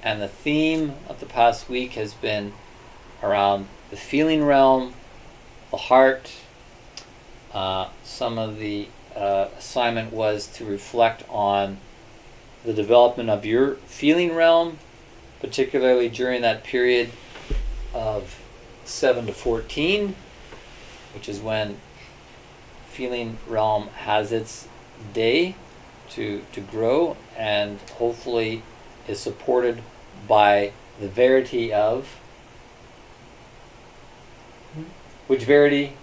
and the theme of the past week has been around the feeling realm, the heart. Some of the assignment was to reflect on the development of your feeling realm, particularly during that period of 7 to 14, which is when feeling realm has its day, to grow, and hopefully is supported by the verity of, which verity?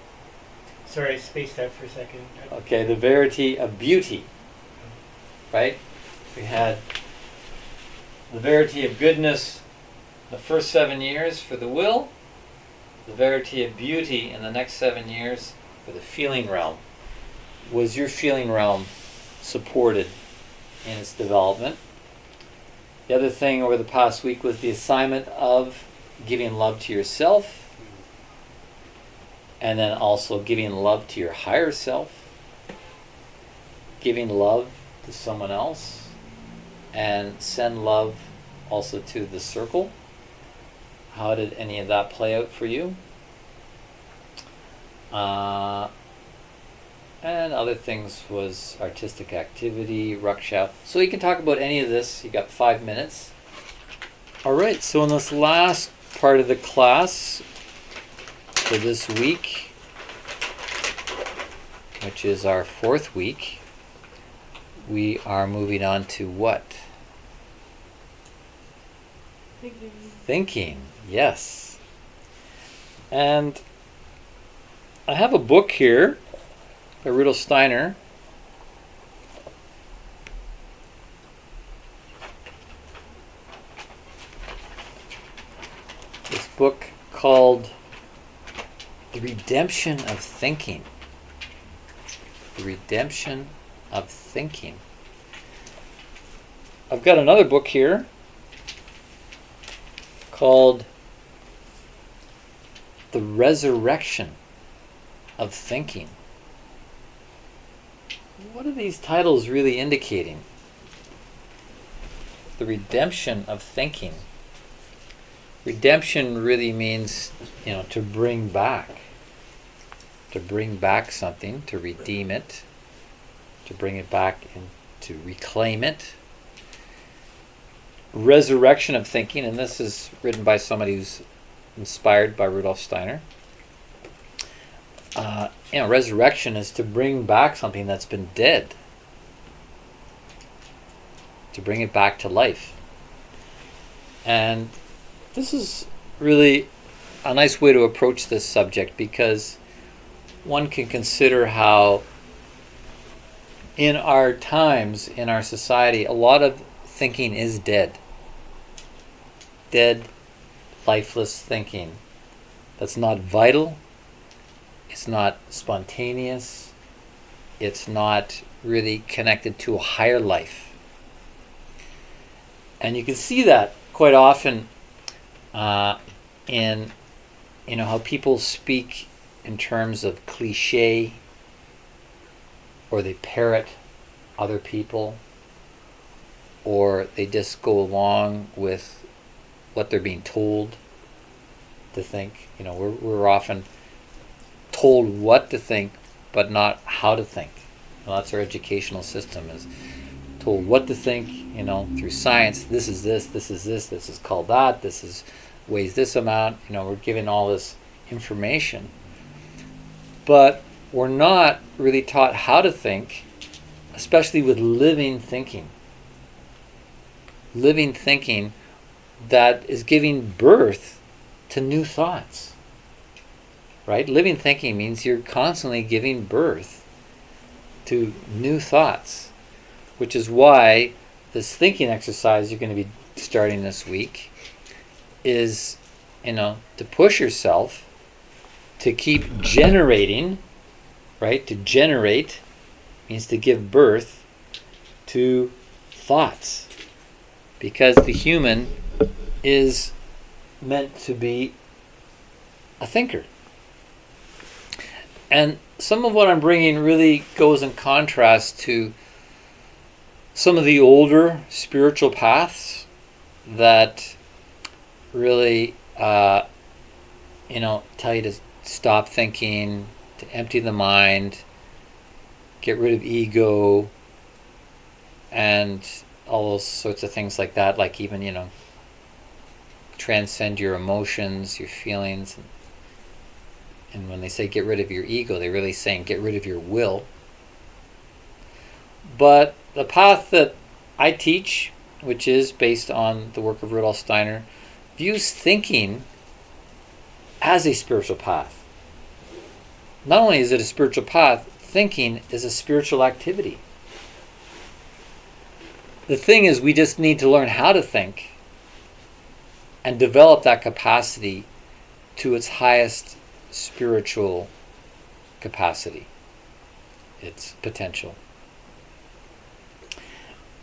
Sorry, I spaced out for a second. Okay, the verity of beauty, right? We had the verity of goodness the first 7 years for the will, the verity of beauty in the next 7 years for the feeling realm. Was your feeling realm supported in its development? The other thing over the past week was the assignment of giving love to yourself, and then also giving love to your higher self, giving love to someone else, and send love also to the circle. How did any of that play out for you? And other things was artistic activity, ruckshaw. So you can talk about any of this. You got 5 minutes. All right, so in this last part of the class for this week, which is our 4th week, we are moving on to what? Thinking, yes. And I have a book here by Rudolf Steiner. This book called The Redemption of Thinking. The Redemption of Thinking. I've got another book here called The Resurrection of Thinking. What are these titles really indicating? The redemption of thinking. Redemption really means, to bring back. To bring back something, to redeem it, to bring it back and to reclaim it. Resurrection of thinking, and this is written by somebody who's inspired by Rudolf Steiner. Resurrection is to bring back something that's been dead, to bring it back to life. And this is really a nice way to approach this subject, because one can consider how in our times, in our society, a lot of thinking is dead. Dead, lifeless thinking. That's not vital. It's not spontaneous. It's not really connected to a higher life. And you can see that quite often in how people speak in terms of cliche, or they parrot other people, or they just go along with what they're being told to think. We're often told what to think, but not how to think. That's our educational system, is told what to think, through science. This is this, this is this, this is called that, this is weighs this amount. We're given all this information. But we're not really taught how to think, especially with living thinking. Living thinking that is giving birth to new thoughts. Right? Living thinking means you're constantly giving birth to new thoughts, which is why this thinking exercise you're going to be starting this week is, to push yourself to keep generating, right? To generate means to give birth to thoughts, because the human is meant to be a thinker. And some of what I'm bringing really goes in contrast to some of the older spiritual paths that really, tell you to stop thinking, to empty the mind, get rid of ego, and all those sorts of things like that, like even, transcend your emotions, your feelings. And when they say get rid of your ego, they're really saying get rid of your will. But the path that I teach, which is based on the work of Rudolf Steiner, views thinking as a spiritual path. Not only is it a spiritual path, thinking is a spiritual activity. The thing is, we just need to learn how to think and develop that capacity to its highest spiritual capacity, its potential.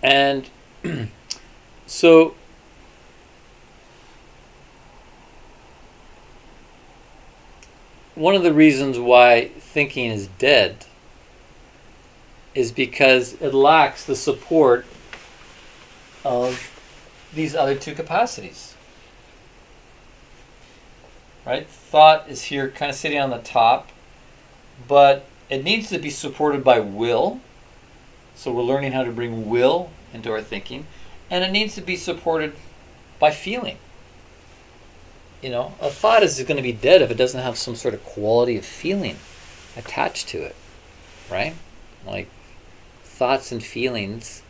And so one of the reasons why thinking is dead is because it lacks the support of these other two capacities. Right? Thought is here kind of sitting on the top, but it needs to be supported by will. So we're learning how to bring will into our thinking, and it needs to be supported by feeling. You know, a thought is going to be dead if it doesn't have some sort of quality of feeling attached to it, right? Like thoughts and feelings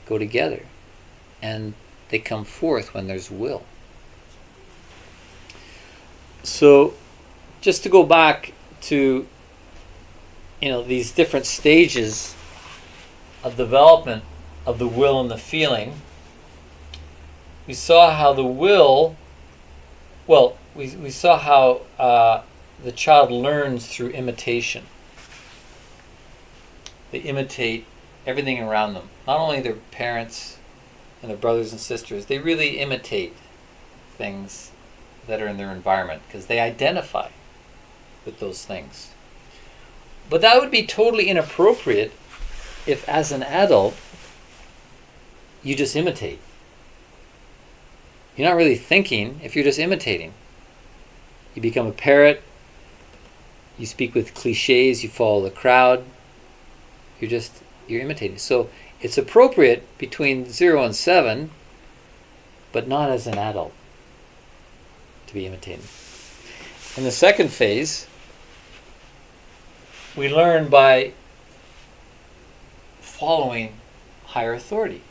go together, and they come forth when there's will. So just to go back to, you know, these different stages of development of the will and the feeling, we saw how the will, we saw how the child learns through imitation. They imitate everything around them. Not only their parents and their brothers and sisters, they really imitate things that are in their environment because they identify with those things. But that would be totally inappropriate if, as an adult, you just imitate. You're not really thinking if you're just imitating. You become a parrot, you speak with cliches, you follow the crowd, you're imitating. So it's appropriate between 0 and 7, but not as an adult to be imitating. In the second phase, we learn by following higher authority.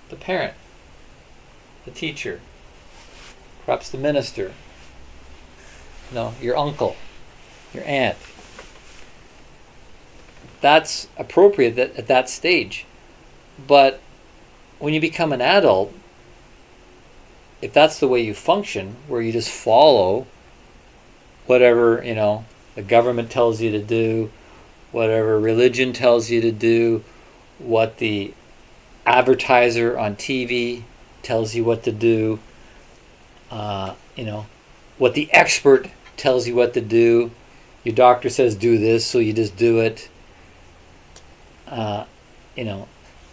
The parent, the teacher, perhaps the minister, your uncle, your aunt. That's appropriate at that stage. But when you become an adult, if that's the way you function, where you just follow whatever, the government tells you to do, whatever religion tells you to do, what the advertiser on TV tells you what to do, what the expert tells you what to do. Your doctor says do this, so you just do it.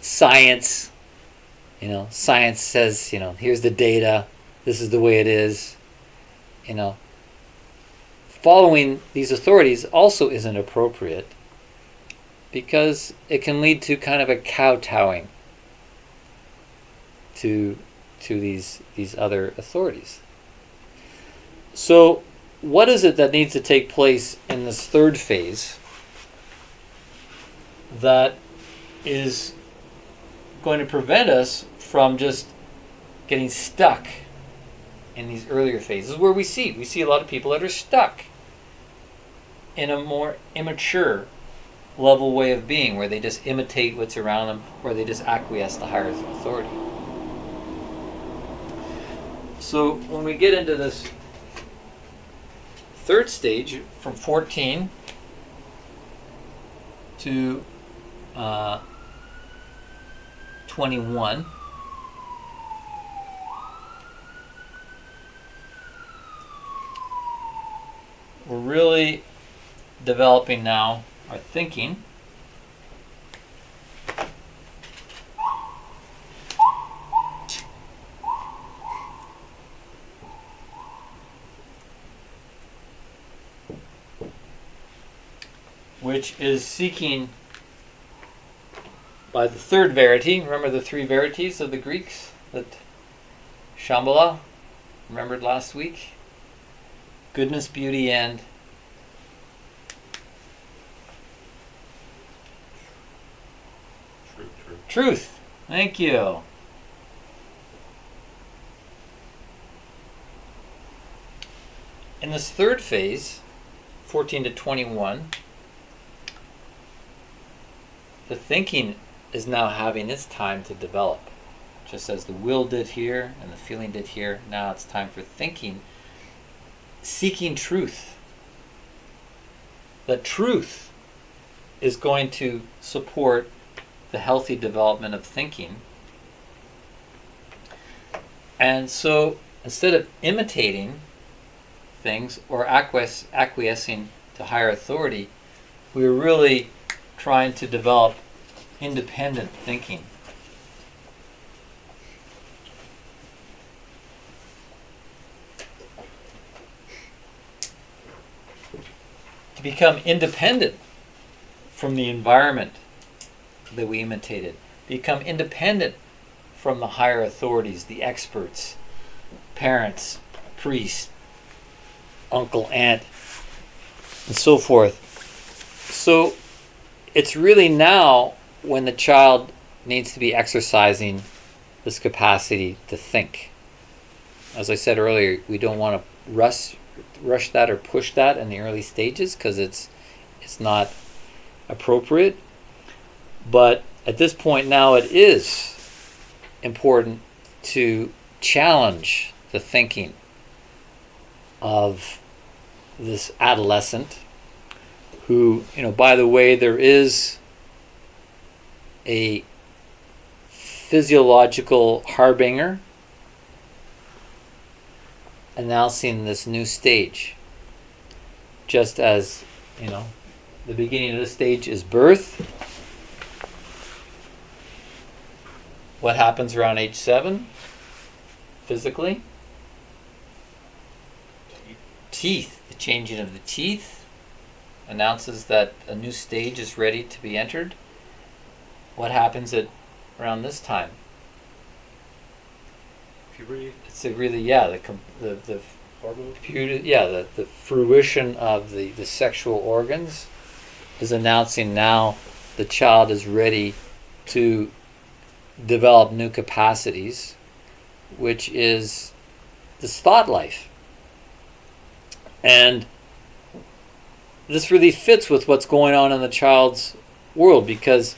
Science, science says, here's the data, this is the way it is. Following these authorities also isn't appropriate because it can lead to kind of a kowtowing to these other authorities. So what is it that needs to take place in this third phase that is going to prevent us from just getting stuck in these earlier phases where we see a lot of people that are stuck in a more immature level way of being, where they just imitate what's around them, where they just acquiesce to higher authority. So when we get into this third stage, from 14 to 21, we're really developing now our thinking. Which is seeking by the third verity. Remember the three verities of the Greeks that Shambhala remembered last week? Goodness, beauty, and Truth. Truth. Thank you. In this third phase, 14 to 21, the thinking is now having its time to develop. Just as the will did here and the feeling did here, now it's time for thinking, seeking truth. The truth is going to support the healthy development of thinking. And so instead of imitating things or acquiescing to higher authority, we're really trying to develop independent thinking. To become independent from the environment that we imitated, become independent from the higher authorities, the experts, parents, priests, uncle, aunt, and so forth. So it's really now when the child needs to be exercising this capacity to think. As I said earlier, we don't want to rush that or push that in the early stages because it's not appropriate. But at this point now it is important to challenge the thinking of this adolescent who, by the way, there is a physiological harbinger announcing this new stage. Just as, the beginning of the stage is birth. What happens around age 7? Physically? Teeth. The changing of the teeth announces that a new stage is ready to be entered. What happens around this time? Puberty. It's the fruition of the sexual organs is announcing now the child is ready to develop new capacities, which is this thought life. And this really fits with what's going on in the child's world, because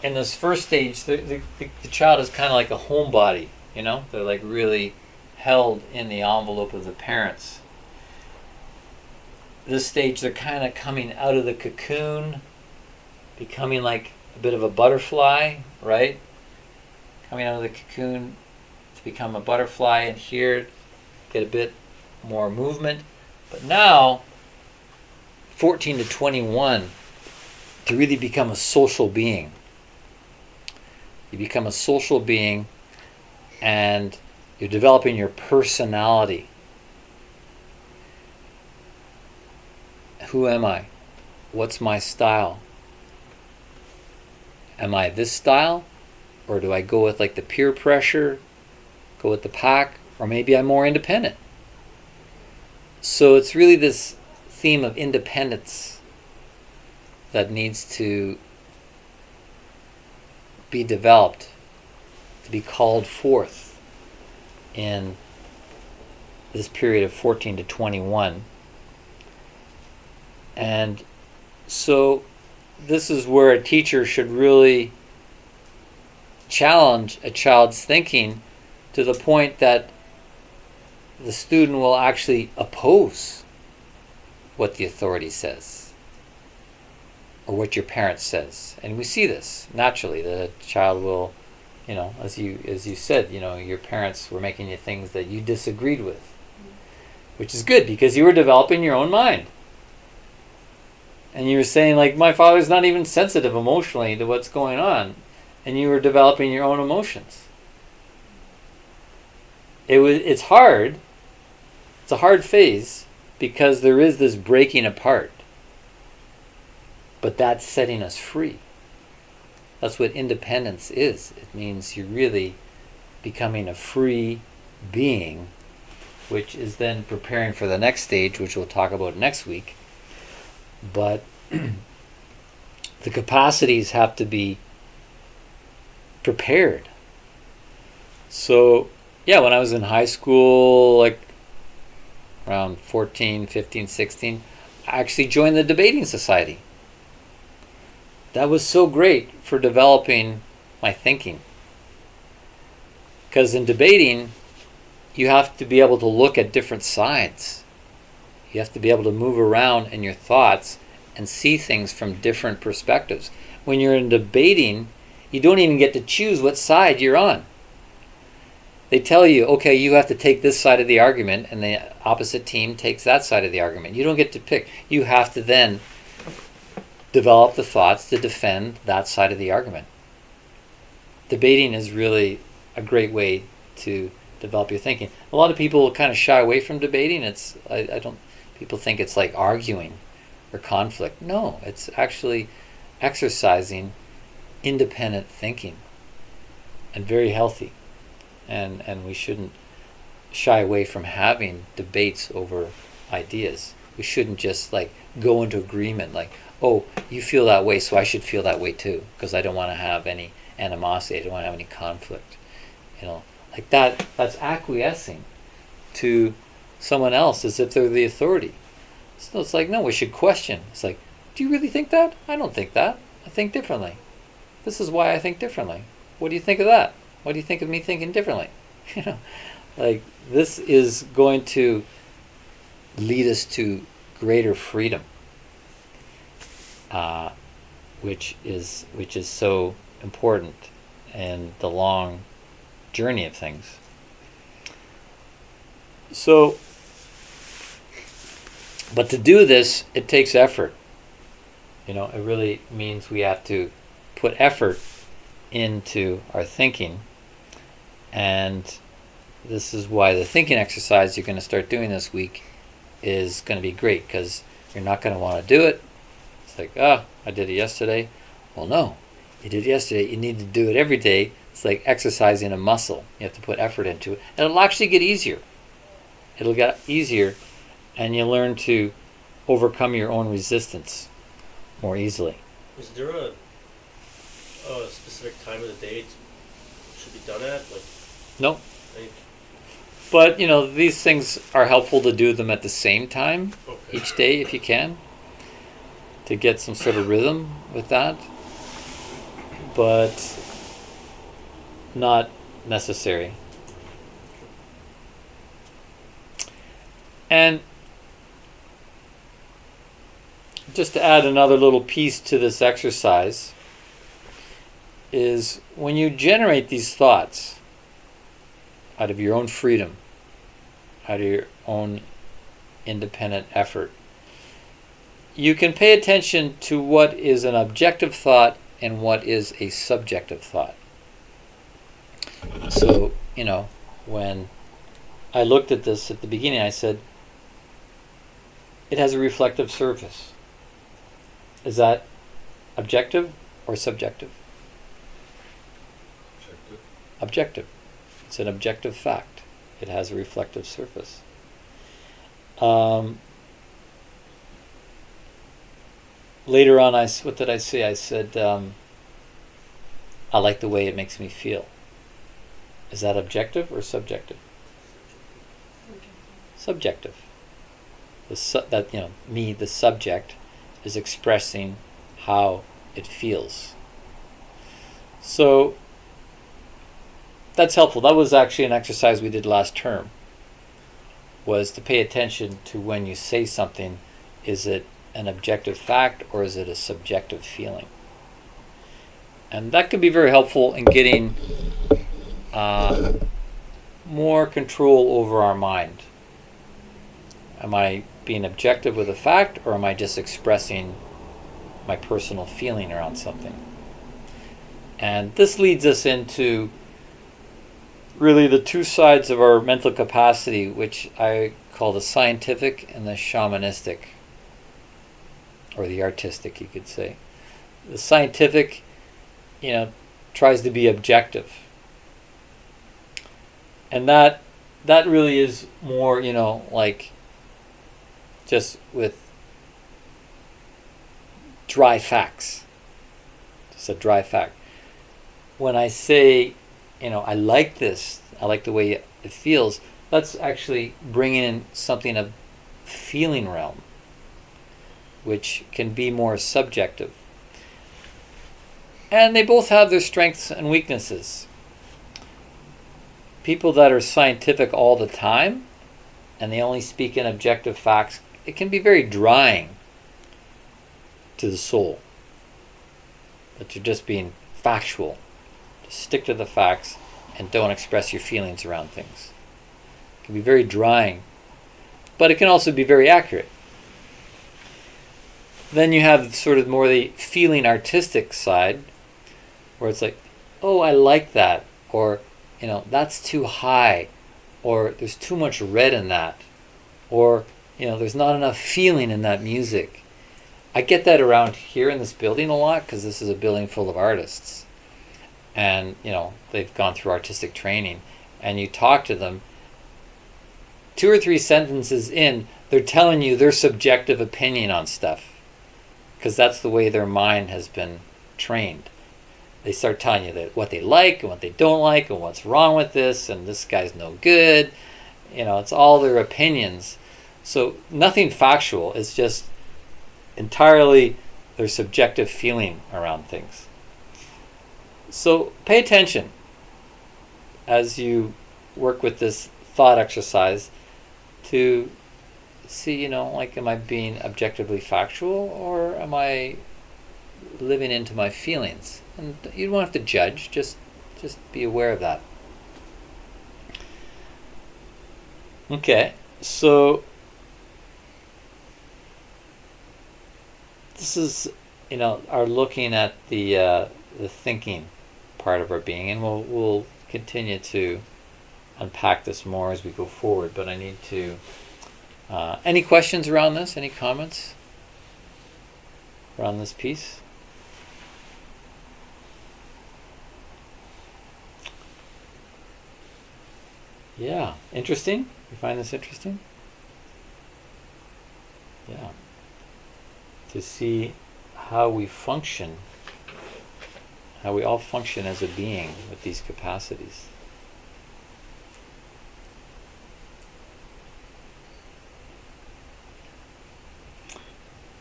in this first stage, the child is kind of like a homebody, They're like really held in the envelope of the parents. This stage, they're kind of coming out of the cocoon, becoming like a bit of a butterfly, right? Coming out of the cocoon to become a butterfly, and here get a bit more movement. But now, 14 to 21, to really become a social being. You become a social being and you're developing your personality. Who am I? What's my style? Am I this style? Or do I go with like the peer pressure, go with the pack, or maybe I'm more independent? So it's really this theme of independence that needs to be developed, to be called forth in this period of 14 to 21. And so this is where a teacher should really challenge a child's thinking to the point that the student will actually oppose what the authority says or what your parent says. And we see this naturally. The child will, as you said, your parents were making you things that you disagreed with, which is good because you were developing your own mind. And you were saying, like, my father's not even sensitive emotionally to what's going on. And you were developing your own emotions. It's hard. It's a hard phase because there is this breaking apart. But that's setting us free. That's what independence is. It means you're really becoming a free being, which is then preparing for the next stage, which we'll talk about next week. But the capacities have to be prepared. So, yeah, when I was in high school, like around 14, 15, 16, I actually joined the debating society. That was so great for developing my thinking. Because in debating, you have to be able to look at different sides. You have to be able to move around in your thoughts and see things from different perspectives. When you're in debating, you don't even get to choose what side you're on. They tell you, okay, you have to take this side of the argument, and the opposite team takes that side of the argument. You don't get to pick. You have to then develop the thoughts to defend that side of the argument. Debating is really a great way to develop your thinking. A lot of people kind of shy away from debating. People think it's like arguing or conflict. No, it's actually exercising independent thinking, and very healthy. And we shouldn't shy away from having debates over ideas. We shouldn't just like go into agreement like, oh, you feel that way, so I should feel that way too, because I don't want to have any animosity, I don't want to have any conflict. Like that's acquiescing to someone else as if they're the authority. So it's like, no, we should question. It's like, do you really think that? I don't think that. I think differently. This is why I think differently. What do you think of that? What do you think of me thinking differently? Like this is going to lead us to greater freedom, which is so important in the long journey of things. So, but to do this, it takes effort. It really means we have to put effort into our thinking. And this is why the thinking exercise you're going to start doing this week is going to be great, because you're not going to want to do it. It's like, I did it yesterday. Well, no, you did it yesterday. You need to do it every day. It's like exercising a muscle. You have to put effort into it. And it'll actually get easier. It'll get easier, and you'll learn to overcome your own resistance more easily. Is there a specific time of the day it should be done at? Like, No. But, these things are helpful to do them at the same time each day if you can, to get some sort of rhythm with that. But not necessary. And just to add another little piece to this exercise is when you generate these thoughts out of your own freedom, out of your own independent effort, you can pay attention to what is an objective thought and what is a subjective thought. So, when I looked at this at the beginning, I said, it has a reflective surface. Is that objective or subjective? Objective. It's an objective fact. It has a reflective surface. Later on, what did I say? I said, I like the way it makes me feel. Is that objective or subjective? Subjective. The subject, is expressing how it feels. So that's helpful. That was actually an exercise we did last term, was to pay attention to when you say something, is it an objective fact or is it a subjective feeling? And that could be very helpful in getting more control over our mind. Am I being objective with a fact, or am I just expressing my personal feeling around something? And this leads us into really the two sides of our mental capacity, which I call the scientific and the shamanistic, or the artistic, you could say. The scientific, tries to be objective. And that really is more, like just with dry facts. Just a dry fact. when I say, I like this, I like the way it feels, that's actually bringing in something of feeling realm, which can be more subjective. And they both have their strengths and weaknesses. People that are scientific all the time and they only speak in objective facts, it can be very drying to the soul. That you're just being factual. Just stick to the facts and don't express your feelings around things. It can be very drying, but it can also be very accurate. Then you have sort of more the feeling artistic side, where it's like, oh, I like that, or that's too high, or there's too much red in that, or there's not enough feeling in that music. I get that around here in this building a lot because this is a building full of artists, and they've gone through artistic training, and you talk to them, 2 or 3 sentences in, they're telling you their subjective opinion on stuff, because that's the way their mind has been trained. They start telling you that what they like and what they don't like and what's wrong with this and this guy's no good. It's all their opinions. So nothing factual. It's just entirely their subjective feeling around things. So pay attention as you work with this thought exercise to see, am I being objectively factual or am I living into my feelings? And you don't have to judge, just be aware of that. Okay, so this is our looking at the thinking part of our being, and we'll continue to unpack this more as we go forward. But I need to. Any questions around this? Any comments around this piece? Yeah, interesting. You find this interesting? Yeah. To see how we function, how we all function as a being with these capacities.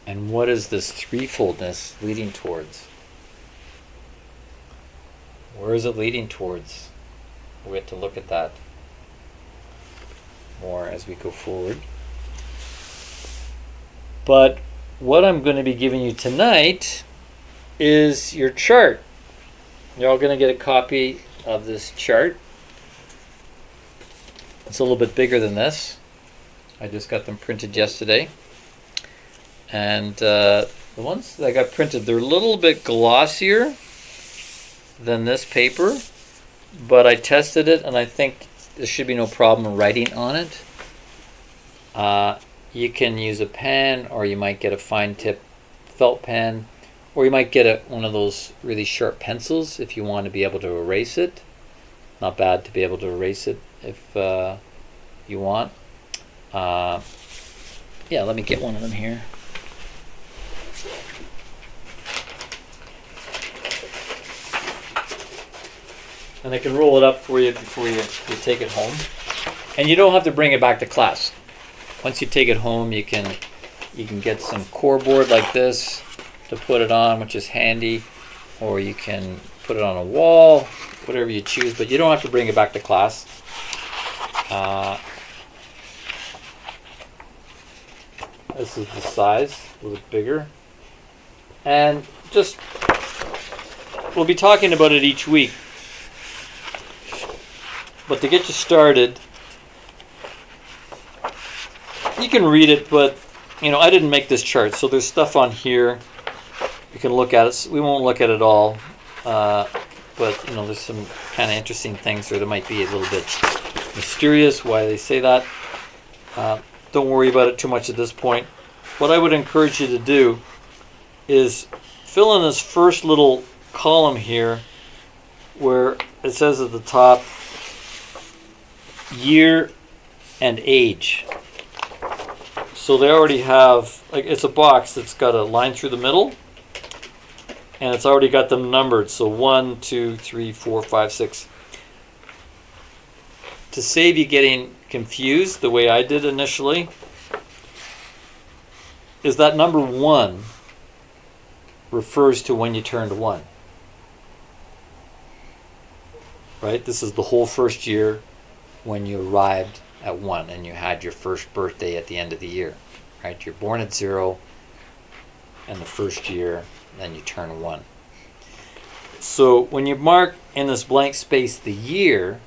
And what is this threefoldness leading towards? Where is it leading towards? We have to look at that more as we go forward. But what I'm going to be giving you tonight is your chart. You're all going to get a copy of this chart. It's a little bit bigger than this. I just got them printed yesterday. And the ones that I got printed, they're a little bit glossier than this paper, but I tested it and I think there should be no problem writing on it. You can use a pen, or you might get a fine tip felt pen, or you might get one of those really sharp pencils if you want to be able to erase it. Not bad to be able to erase it if you want. Yeah, let me get one of them here. And I can roll it up for you before you take it home. And you don't have to bring it back to class. Once you take it home, you can get some core board like this to put it on, which is handy, or you can put it on a wall, whatever you choose, but you don't have to bring it back to class. This is the size, a little bit bigger. And just, we'll be talking about it each week. But to get you started, you can read it, but I didn't make this chart, so there's stuff on here. You can look at it. We won't look at it all, but there's some kind of interesting things there that might be a little bit mysterious why they say that. Don't worry about it too much at this point. What I would encourage you to do is fill in this first little column here where it says at the top year and age. So they already have, it's a box that's got a line through the middle, and it's already got them numbered. So 1, 2, 3, 4, 5, 6. To save you getting confused the way I did initially, is that number 1 refers to when you turned 1. Right? This is the whole first year when you arrived at 1 and you had your first birthday at the end of the year. Right? You're born at 0 and the first year, then you turn 1. So when you mark in this blank space the year,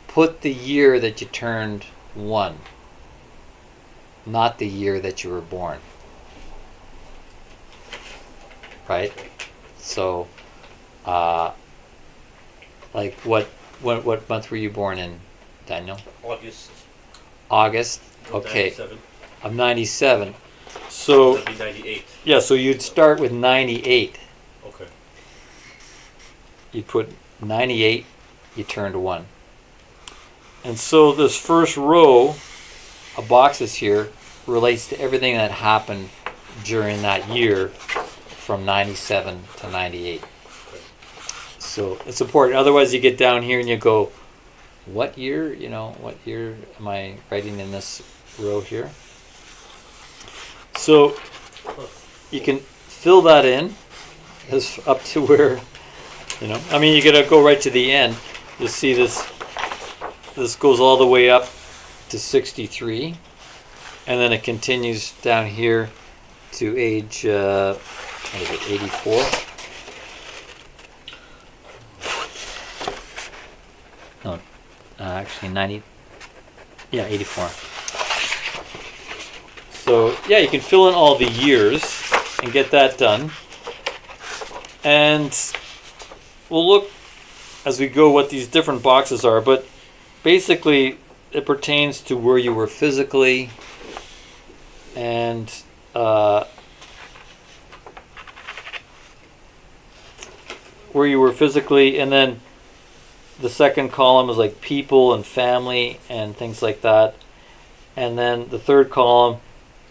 put the year that you turned 1, not the year that you were born. Right? So, like what month were you born in, Daniel? August. August. Okay. 97. I'm 97. So That'd be 98. yeah, so you'd start with 98. Okay. You'd put 98, you turned 1. And so this first row of boxes here relates to everything that happened during that year from 97 to 98. So it's important. Otherwise you get down here and you go, what year? You know, what year am I writing in this row here? So you can fill that in as up to where, you know, I mean, you gotta go right to the end. You'll see this goes all the way up to 63, and then it continues down here to age, what is it, 84? No, actually 90, yeah, 84. So yeah, you can fill in all the years and get that done. And we'll look as we go what these different boxes are, but basically it pertains to where you were physically and and then the second column is like people and family and things like that. And then the third column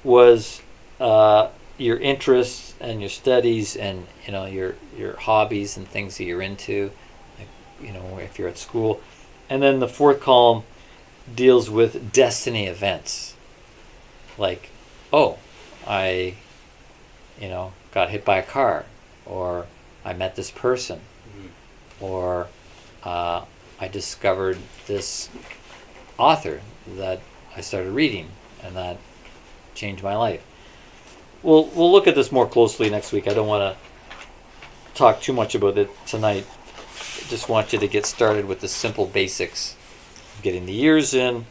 was your interests and your studies and, you know, your hobbies and things that you're into, like, you know, if you're at school. And then the fourth column deals with destiny events, like, oh, I, you know, got hit by a car, or I met this person, or I discovered this author that I started reading and that changed my life. We'll look at this more closely next week. I don't want to talk too much about it tonight. I just want you to get started with the simple basics, getting the years in,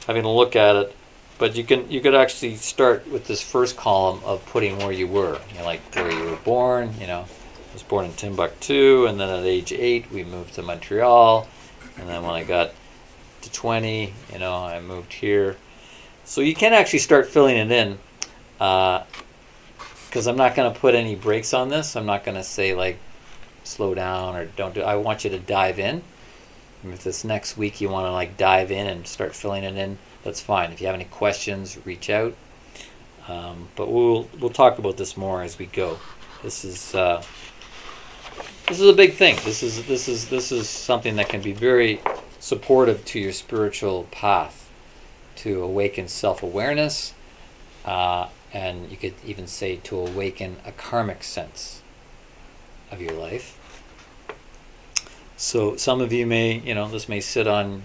having a look at it. But you could actually start with this first column of putting where you were, you know, like where you were born. You know, I was born in Timbuktu, and then at age 8 we moved to Montreal, and then when I got to 20, you know, I moved here. So you can actually start filling it in, because I'm not going to put any brakes on this. I'm not going to say like slow down or don't do. I want you to dive in. And if this next week you want to like dive in and start filling it in, that's fine. If you have any questions, reach out. But we'll talk about this more as we go. This is a big thing. This is something that can be very supportive to your spiritual path, to awaken self-awareness, and you could even say to awaken a karmic sense of your life. So some of you may, you know, this may sit on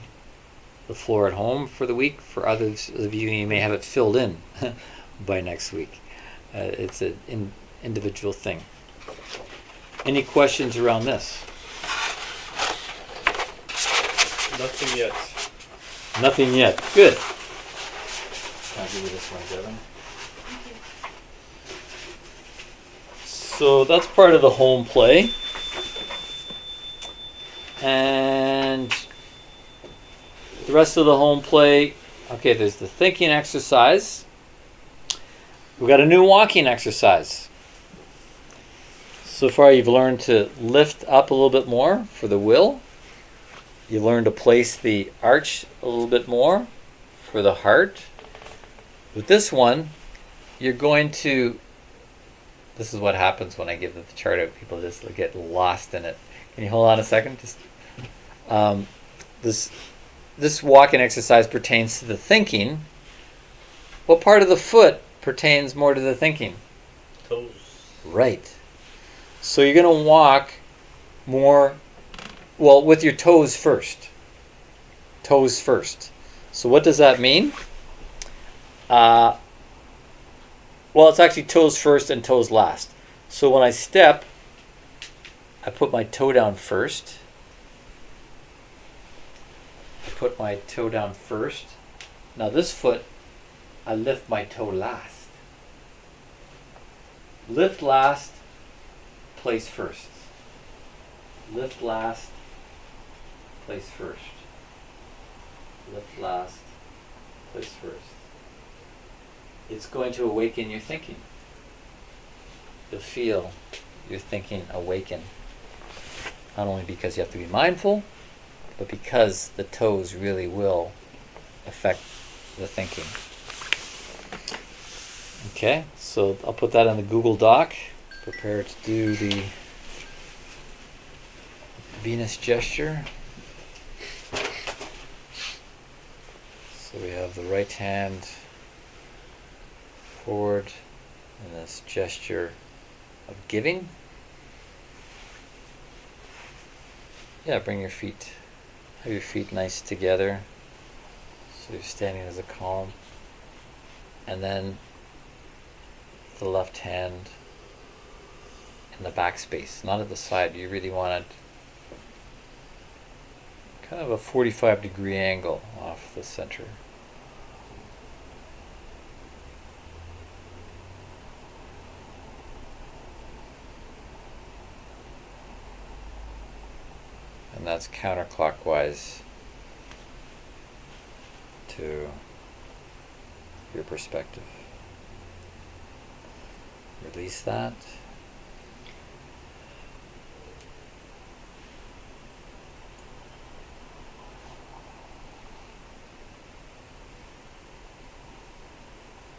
the floor at home for the week. For others of you, you may have it filled in by next week. It's an individual thing. Any questions around this? Nothing yet. Nothing yet. Good. I'll give you this one, Devin. So that's part of the home play. And the rest of the home play, okay, there's the thinking exercise. We've got a new walking exercise. So far you've learned to lift up a little bit more for the will. You learn to place the arch a little bit more for the heart. With this one, you're going to, this is what happens when I give the chart out. People just get lost in it. Can you hold on a second? Just this walking exercise pertains to the thinking. What part of the foot pertains more to the thinking? Toes. Right. So you're going to walk more, well, with your toes first. Toes first. So what does that mean? Well, it's actually toes first and toes last. So when I step, I put my toe down first. Now this foot, I lift my toe last. Lift last, place first. Lift last, place first. Lift last, place first. It's going to awaken your thinking. You'll feel your thinking awaken. Not only because you have to be mindful, but because the toes really will affect the thinking. Okay, so I'll put that in the Google Doc. Prepare to do the Venus gesture. So we have the right hand forward in this gesture of giving. Yeah, bring your feet, have your feet nice together. So you're standing as a column. And then the left hand in the back space, not at the side. You really want it kind of a 45-degree angle off the center. And that's counterclockwise to your perspective. Release that.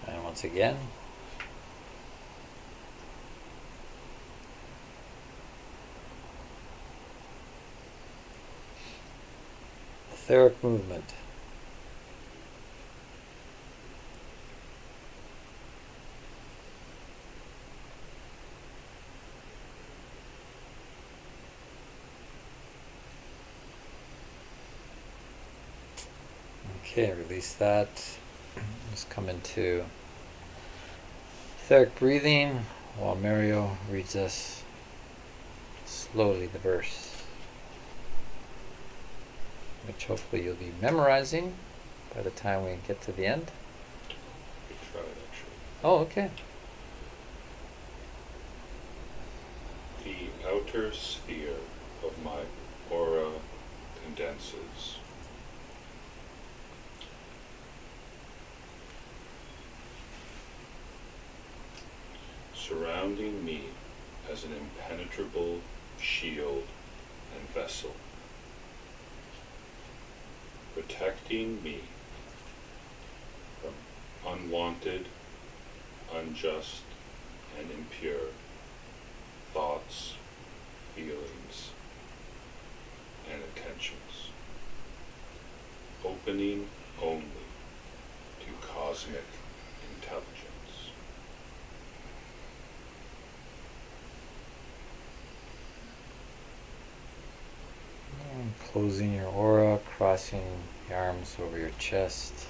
And once again, etheric movement. Okay, release that. Just come into etheric breathing while Mario reads us slowly the verse, which hopefully you'll be memorizing by the time we get to the end. I tried actually. Oh, okay. The outer sphere of my aura condenses. Surrounding me as an impenetrable shield and vessel, protecting me from unwanted, unjust, and impure thoughts, feelings, and attentions, opening only to cosmic intelligence. Closing your aura, crossing your arms over your chest.